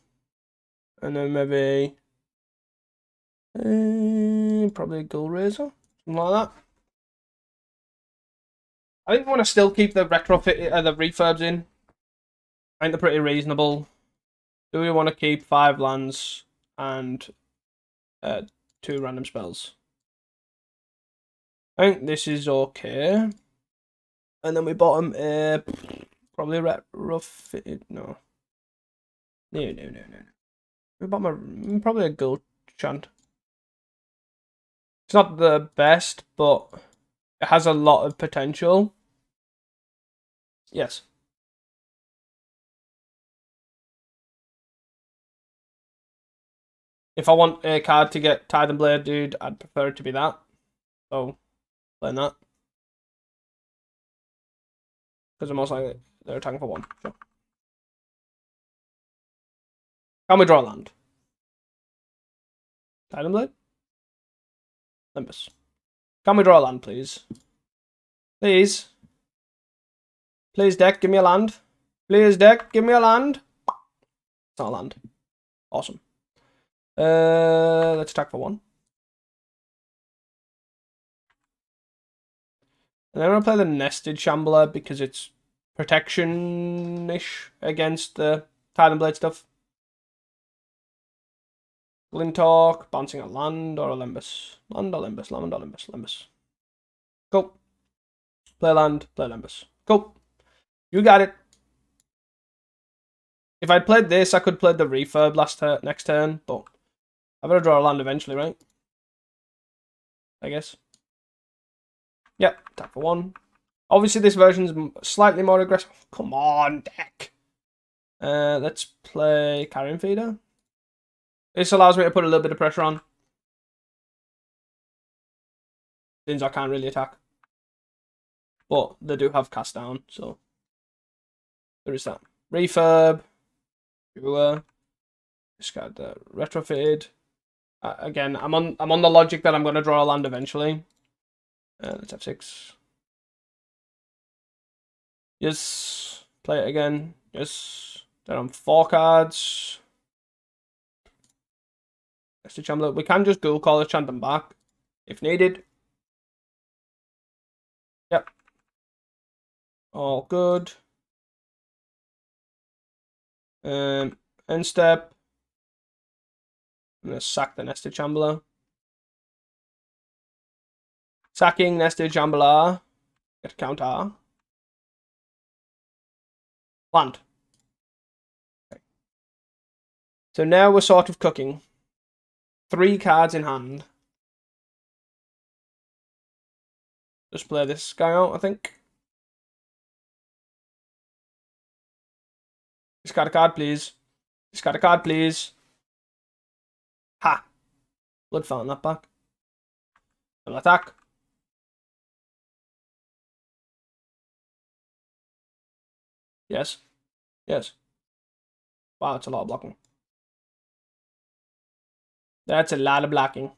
And then maybe... probably a Ghoul Razor. Something like that. I think we want to still keep the retrofit, the refurbs in. I think they're pretty reasonable. Do we want to keep 5 lands and 2 random spells? I think this is okay. And then we bottom probably rough. No. No. We bottom probably a gold chant. It's not the best, but it has a lot of potential. Yes. If I want a card to get Tithe and Blade, dude, I'd prefer it to be that. So, playing that. Because most likely they're attacking for 1. Sure. Can we draw a land? Tithe and Blade? Limbus. Can we draw a land, please? Please. Please, deck, give me a land. Please, deck, give me a land. It's not a land. Awesome. Let's attack for 1. And then I'm going to play the Nested Shambler because it's protection-ish against the Tithe and Blade stuff. Glintalk, bouncing a land or a Limbus. Land or Limbus, land or Limbus, Limbus. Go. Play land, play Limbus. Go. You got it. If I'd played this, I could play the Refurb next turn, but I've got to draw a land eventually, right? I guess. Yep, attack for 1. Obviously, this version's slightly more aggressive. Come on, deck. Let's play Carrion Feeder. This allows me to put a little bit of pressure on, since I can't really attack. But they do have cast down, so there is that. Refurb. Discard the retrofitted. Again, I'm on the logic that I'm going to draw a land eventually. Let's have 6. Yes. Play it again. Yes. Then I'm 4 cards. Nested Shambler. We can just Ghoul Caller, chant them back if needed. Yep. All good. End step. I'm going to sack the Nested Shambler. Sacking Nested Shambler. Get a counter. Land. Okay. So now we're sort of cooking. 3 cards in hand. Just play this guy out, I think. Discard a card, please. Discard a card, please. Ha! Blood fell on that back. Double attack. Yes. Yes. Wow, that's a lot of blocking. That's a lot of blocking.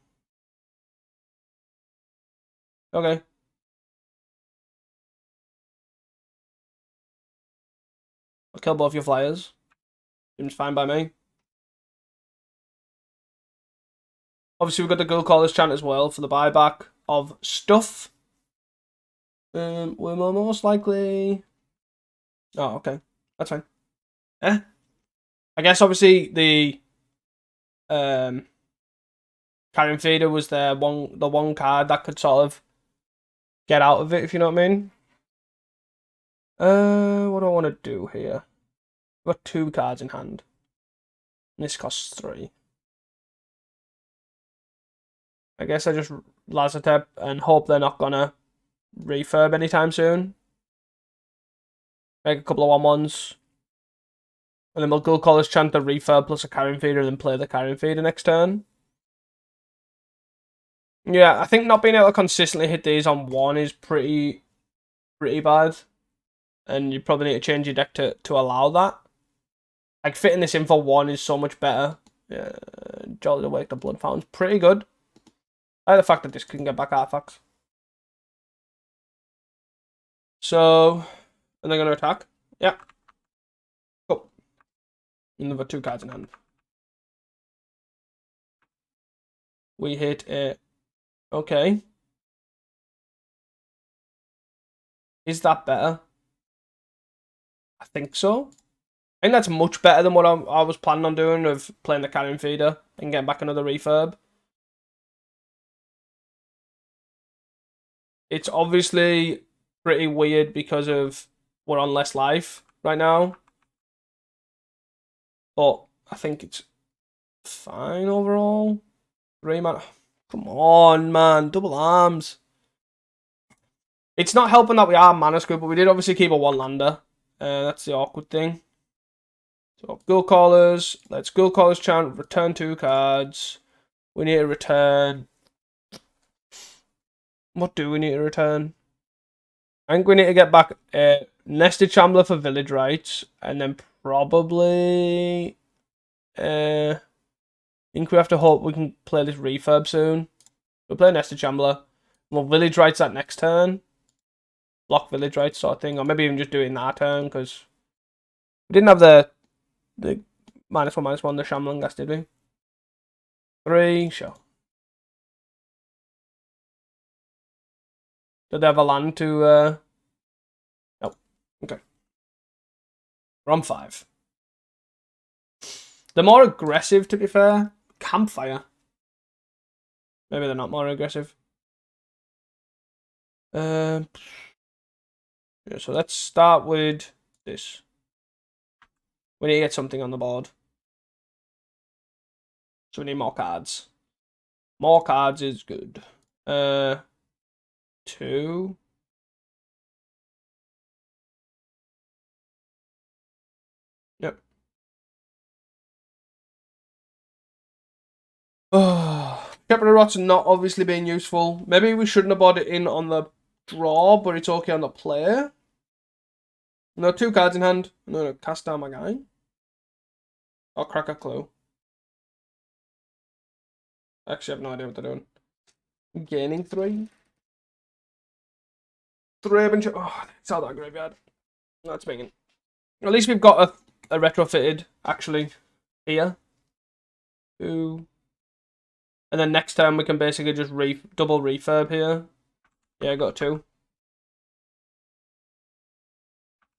Okay. I'll kill both your flyers. Seems fine by me. Obviously, we've got the Ghoul Caller's chant as well for the buyback of stuff. We're most likely... Oh, okay. That's fine. I guess, obviously, the... Carrion Feeder was the one card that could sort of get out of it, if you know what I mean. What do I want to do here? I've got 2 cards in hand. And this costs 3. I guess I just Lazotep and hope they're not gonna refurb anytime soon. Make a couple of 1/1s. And then we'll Ghoul Caller's chant the refurb plus a Carrion Feeder and then play the Carrion Feeder next turn. Yeah, I think not being able to consistently hit these on 1 is pretty bad. And you probably need to change your deck to allow that. Like, fitting this in for 1 is so much better. Yeah, Jolly Awake the Blood Fountain's pretty good. I like the fact that this can get back artifacts. So, and they're going to attack. Yeah. Cool. And they've got 2 cards in hand. We hit a... Okay. Is that better? I think so. I think that's much better than what I was planning on doing, of playing the carrion feeder and getting back another refurb. It's obviously pretty weird because of we're on less life right now, but I think it's fine overall. 3 mana. Come on, man. Double arms. It's not helping that we are mana screwed, but we did obviously keep a one lander. That's the awkward thing. So, Ghoul Callers. Let's Ghoul Callers chant. Return 2 cards. We need to return. What do we need to return? I think we need to get back Nested Shambler for Village Rights. And then probably. I think we have to hope we can play this refurb soon. We'll play Nested Shambler. We'll Village Rights that next turn. Block Village Rights sort of thing. Or maybe even just do it in that turn, because we didn't have the -1/-1, the Shambling Gas, did we? 3, sure. Did they have a land to... Oh, okay. We're on 5. They're more aggressive, to be fair. Campfire. Maybe they're not more aggressive. Yeah, so let's start with this. We need to get something on the board. So we need more cards. More cards is good. 2. Yep. Shepherd Rot's not obviously being useful. Maybe we shouldn't have bought it in on the draw, but it's okay on the play. No, 2 cards in hand. I'm going to cast down my guy. I'll crack a clue. Actually, I have no idea what they're doing. Gaining 3. 3 oh, it's all that graveyard. That's banging. At least we've got a retrofitted, actually, here. 2. And then next time we can basically just double refurb here. Yeah, I got 2.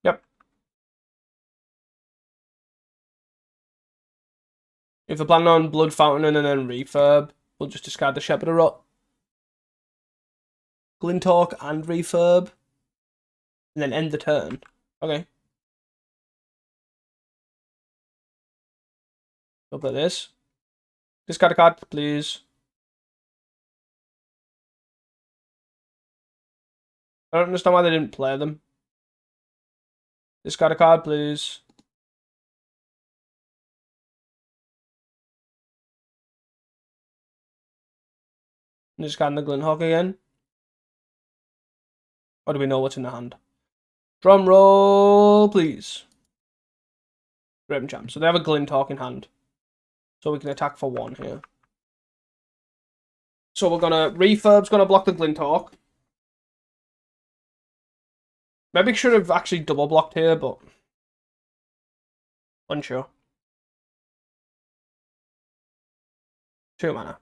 Yep. If we're planning on Blood Fountain and then refurb, we'll just discard the Shepherd of Rot. Glintalk and refurb. And then end the turn. Okay. We'll play this. Discard a card, please. I don't understand why they didn't play them. Discard a card, please. Discard the Glinthawk again. Or do we know what's in the hand? Drum roll, please. Raven Champ. So they have a Glinthawk in hand. So we can attack for 1 here. So we're gonna... Refurb's gonna block the Glinthawk. Maybe should have actually double blocked here, but... unsure. 2 mana.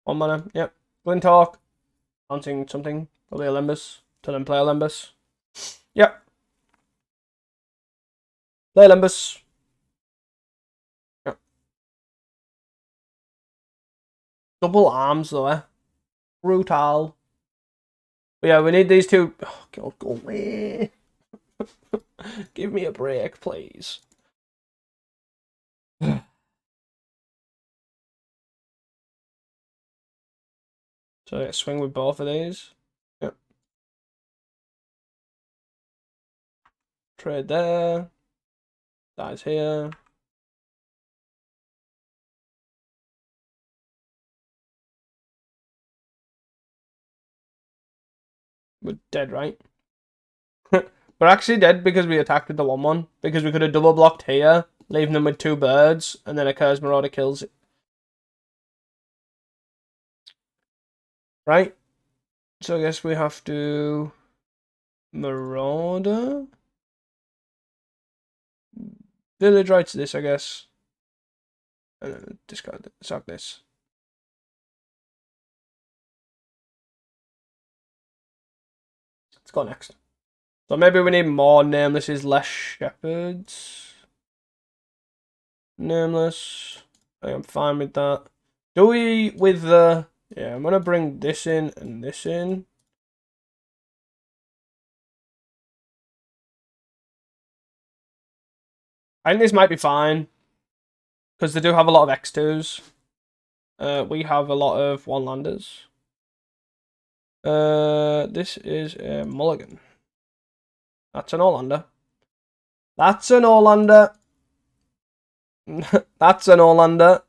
1 mana, yep. Glinthawk. Bouncing something. Probably a Limbus. To then play a Limbus. Yep. Play a Limbus. Yep. Double arms though, eh? Brutal. But yeah, we need these 2. Oh, God, go away. Give me a break, please. So yeah, swing with both of these. Yep. Trade there. Dies here. We're dead, right? We're actually dead because we attacked with the 1/1. Because we could have double blocked here, leaving them with 2 birds, and then a Curse Marauder kills it. Right? So I guess we have to... Marauder? Village Rights this, I guess. And then discard it. Sack this. Let's go next. So maybe we need more Namelesses, less Shepherds. Nameless. I am fine with that. Do we with the... Yeah, I'm going to bring this in and this in. I think this might be fine. Because they do have a lot of X2s. We have a lot of one-landers. This is a mulligan. That's an all-lander. That's an all-lander. That's an all-lander.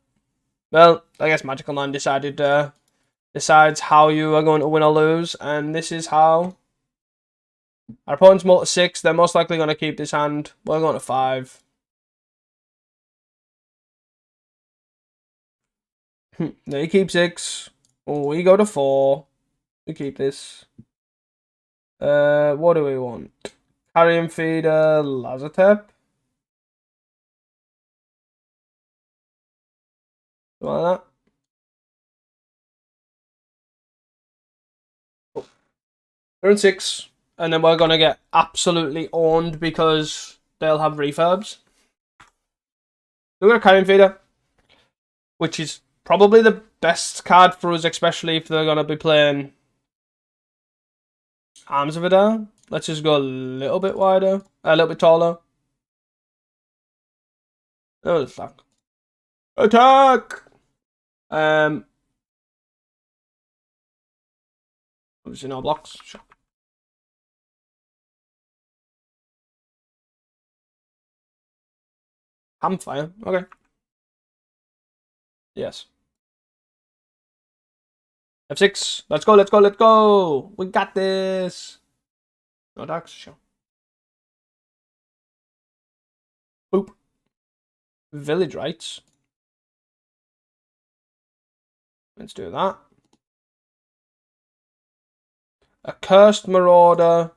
Well, I guess Magical 9 decides how you are going to win or lose, and this is how. Our opponent's multi 6, they're most likely going to keep this hand. We're going to 5. They keep 6. We go to 4. We keep this. What do we want? Carrion Feeder, Lazotep. Something like that. Oh. We're in 6. And then we're going to get absolutely owned because they'll have refurbs. We're going to Carrion Feeder, which is probably the best card for us, especially if they're going to be playing Arms of Adar. Let's just go a little bit wider, a little bit taller. Oh, attack! Attack! Obviously no blocks. Sure. Campfire. Okay. Yes. F6. Let's go, let's go, let's go! We got this! No attacks. Sure. Boop. Village rights. Let's do that. A Cursed Marauder.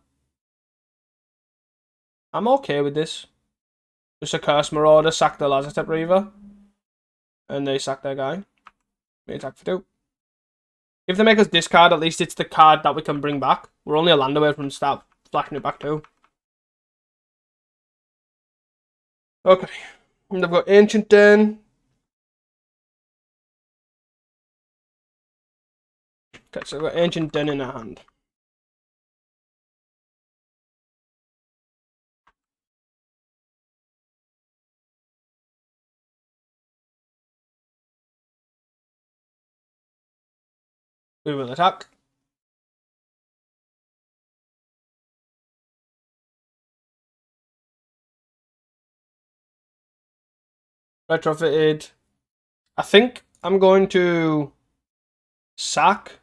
I'm okay with this. Just a Cursed Marauder, sack the Lazotep Reaver. And they sack their guy. We attack for 2. If they make us discard, at least it's the card that we can bring back. We're only a land away from start flashing it back too. Okay. And they've got Ancient Den. Okay, so we've got Ancient Den in our hand. We will attack. Retrofitted. I think I'm going to sack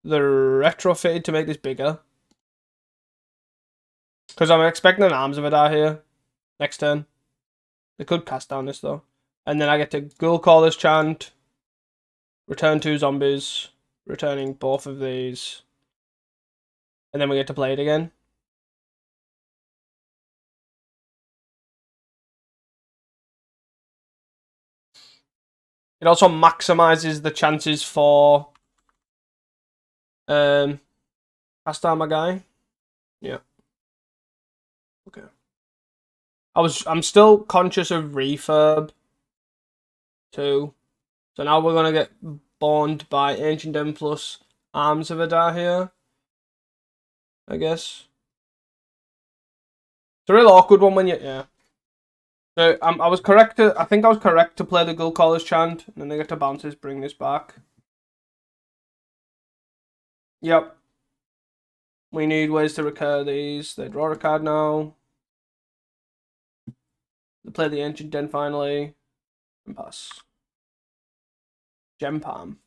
the retrofitted to make this bigger. Because I'm expecting an Arms of Adar here next turn. They could cast down this though. And then I get to Ghoul Caller's Chant. Return 2 zombies. Returning both of these. And then we get to play it again. It also maximizes the chances for cast down my guy. Yeah. Okay. I'm still conscious of refurb too. So now we're gonna get bond by Ancient Den plus Arms of Adar here. I guess. It's a real awkward one when you So I was correct to I think I was correct to play the Ghoul Caller's Chant, and then they get to bounce this, bring this back. Yep. We need ways to recur these. They draw a card now. They play the Ancient Den finally. And pass. Gem Palm.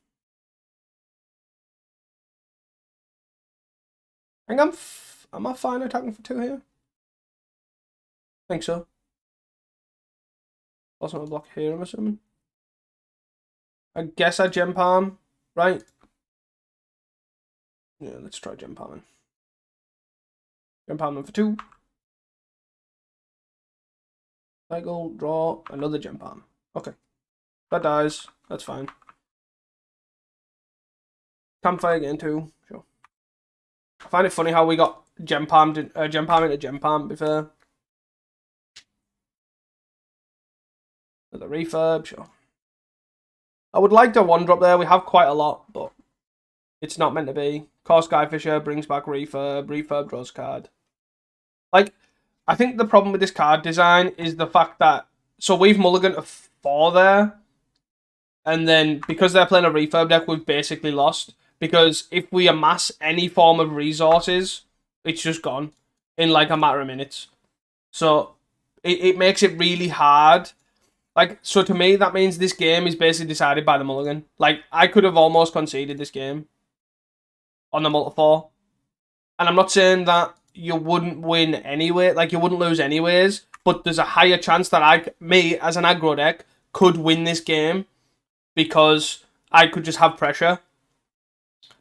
I think am I fine attacking for 2 here? I think so. Also a block here, I'm assuming. I guess I Gem Palm, right? Yeah, let's try Gem Palming. Gem Palming for 2. Cycle, draw, another Gem Palm. Okay. That dies. That's fine. Campfire again too. Sure. I find it funny how we got Gem Palm into Gem Palm, to be fair. for the refurb, sure. I would like the 1-drop there. We have quite a lot, but it's not meant to be. Core Skyfisher brings back refurb. Refurb draws card. Like, I think the problem with this card design is the fact that... So we've mulliganed to 4 there. And then, because they're playing a refurb deck, we've basically lost. Because if we amass any form of resources, it's just gone in like a matter of minutes. So it makes it really hard. Like, so to me, that means this game is basically decided by the mulligan. Like, I could have almost conceded this game on the multi-4. And I'm not saying that you wouldn't win anyway, like you wouldn't lose anyways, but there's a higher chance that me, as an aggro deck, could win this game because I could just have pressure.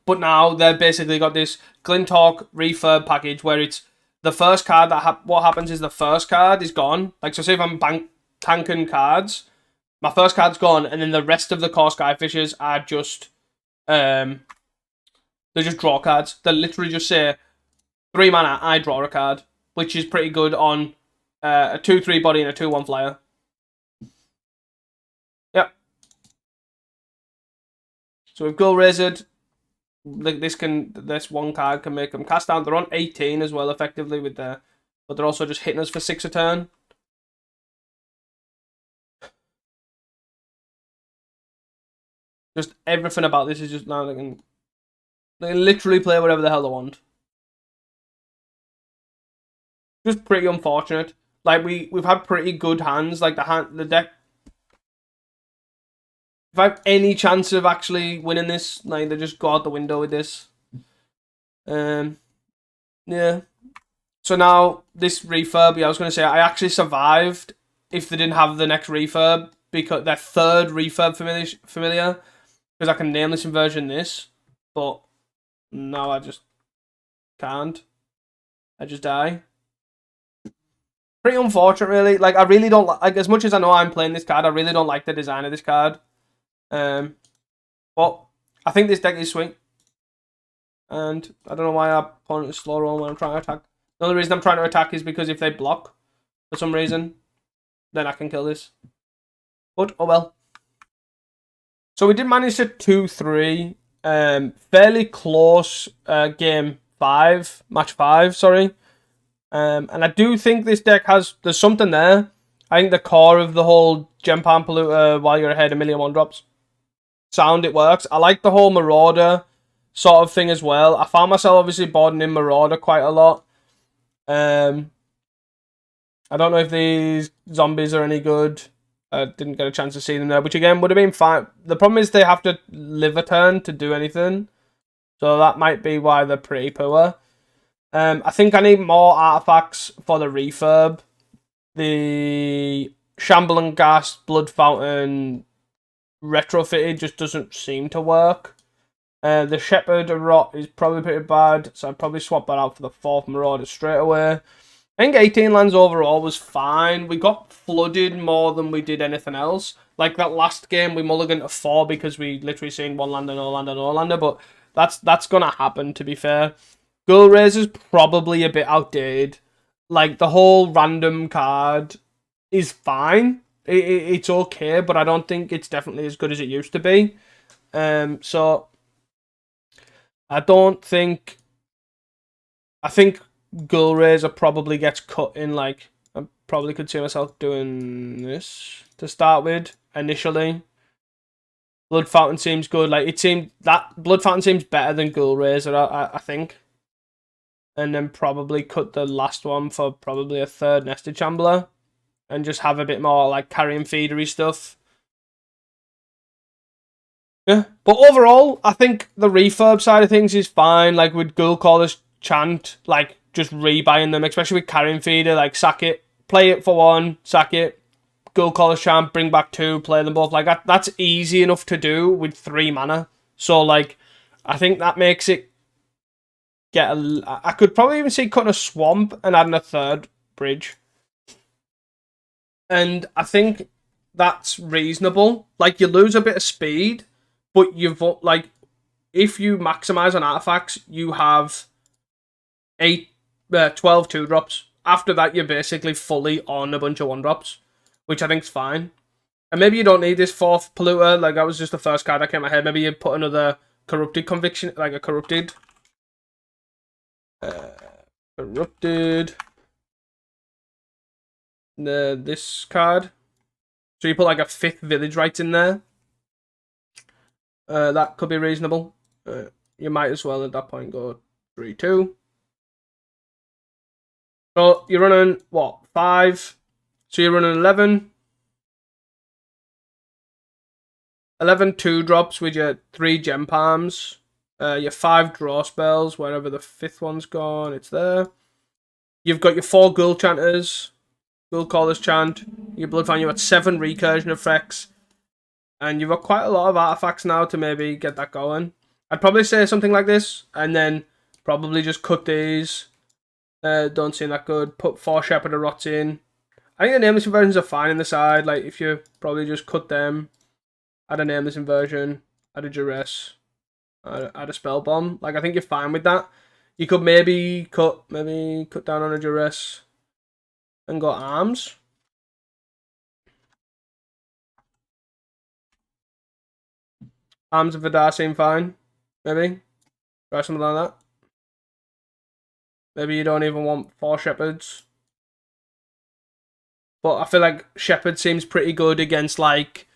But now they've basically got this Glintalk refurb package where it's the first card that what happens is the first card is gone. Like, so say if I'm tanking cards, my first card's gone, and then the rest of the core Skyfishers are just they're just draw cards. They literally just say 3 mana, I draw a card, which is pretty good on a 2/3 body and a 2/1 flyer. Yep. So we've Gull Razored. Like this one card can make them cast down. They're on 18 as well, effectively with but they're also just hitting us for 6 a turn. Just everything about this is just now they can literally play whatever the hell they want. Just pretty unfortunate. Like we've had pretty good hands. Like the deck. If I have any chance of actually winning this, like they just go out the window with this. Yeah. So now this refurb, I was gonna say I actually survived if they didn't have the next refurb, because their 3rd refurb familiar, because I can nameless inversion this, but no, I just can't. I just die. Pretty unfortunate, really. Like, I really don't like, as much as I know I'm playing this card, I really don't like the design of this card. But I think this deck is sweet. And I don't know why our opponent is slow roll when I'm trying to attack. The only reason I'm trying to attack is because if they block for some reason, then I can kill this. But, oh well. So we did manage to 2-3. Fairly close match 5, sorry. And I do think this deck there's something there. I think the core of the whole Gem Palm Polluter while you're ahead 1,000,000 1-drops sound, it works. I like the whole Marauder sort of thing as well. I found myself obviously boarding in Marauder quite a lot. I don't know if these zombies are any good. I didn't get a chance to see them there, which again would have been fine. The problem is they have to live a turn to do anything. So that might be why they're pretty poor. I think I need more artifacts for the refurb. The Shambling Gas, Blood Fountain retrofitted just doesn't seem to work. The Shepherd Rot is probably pretty bad, so I'd probably swap that out for the 4th Marauder straight away. I think 18 lands overall was fine. We got flooded more than we did anything else. Like that last game, we mulliganed to 4 because we literally seen 1 lander, no lander, no lander, but that's gonna happen, to be fair. Gull Razor's probably a bit outdated. Like, the whole random card is fine. It's okay, but I don't think it's definitely as good as it used to be. So I don't think... I think Gull Razor probably gets cut in, like... I probably could see myself doing this to start with, initially. Blood Fountain seems good. Like, it seemed... That Blood Fountain seems better than Gull Razor, I think. And then probably cut the last one for probably a 3rd Nested Shambler. And just have a bit more, like, carrying feedery stuff. Yeah. But overall, I think the refurb side of things is fine. Like, with Ghoul Caller's Chant, like, just rebuying them, especially with carrying feeder, like, sack it, play it for 1, sack it, Ghoul Caller's Chant, bring back 2, play them both. Like, that's easy enough to do with 3 mana. So, like, I think that makes it I could probably even see cutting a Swamp and adding a 3rd bridge. And I think that's reasonable. Like, you lose a bit of speed, but you've, like, if you maximize on artifacts, you have 12 2-drops. After that, you're basically fully on a bunch of 1-drops, which I think's fine. And maybe you don't need this 4th polluter. Like, that was just the first card that came in my head. Maybe you put another corrupted conviction, like a corrupted. Corrupted. This card. So you put like a 5th village right in there. That could be reasonable. You might as well at that point go 3-2. So you're running what, 5? So you're running 11. 11 2-drops with your 3 gem palms. Your 5 draw spells. Wherever the 5th one's gone, it's there. You've got your 4 ghoul chanters. Ghoul callers chant. Your bloodfang. You got 7 recursion effects. And you've got quite a lot of artifacts now to maybe get that going. I'd probably say something like this, and then probably just cut these. Don't seem that good. Put 4 Shepherd of Rots in. I think the nameless inversions are fine in the side. Like, if you probably just cut them, add a nameless inversion, add a duress, add a spell bomb. Like, I think you're fine with that. You could maybe cut down on a duress and go arms. Arms of Vidar seem fine. Maybe. Try something like that. Maybe you don't even want 4 shepherds. But I feel like Shepherd seems pretty good against like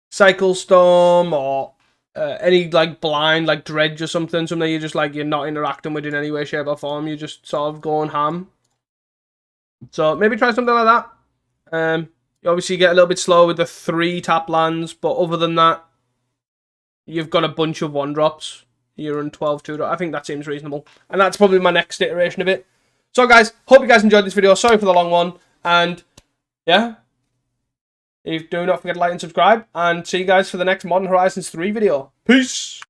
Cycle Storm or any like blind, like Dredge or something. Something you just like you're not interacting with in any way, shape, or form. You're just sort of going ham. So maybe try something like that. You obviously get a little bit slow with the 3 tap lands, but other than that, you've got a bunch of 1-drops. You're on 12 2-drop. I think that seems reasonable. And that's probably my next iteration of it. So guys, hope you guys enjoyed this video. Sorry for the long one. And yeah, do not forget to like and subscribe. And see you guys for the next Modern Horizons 3 video. Peace!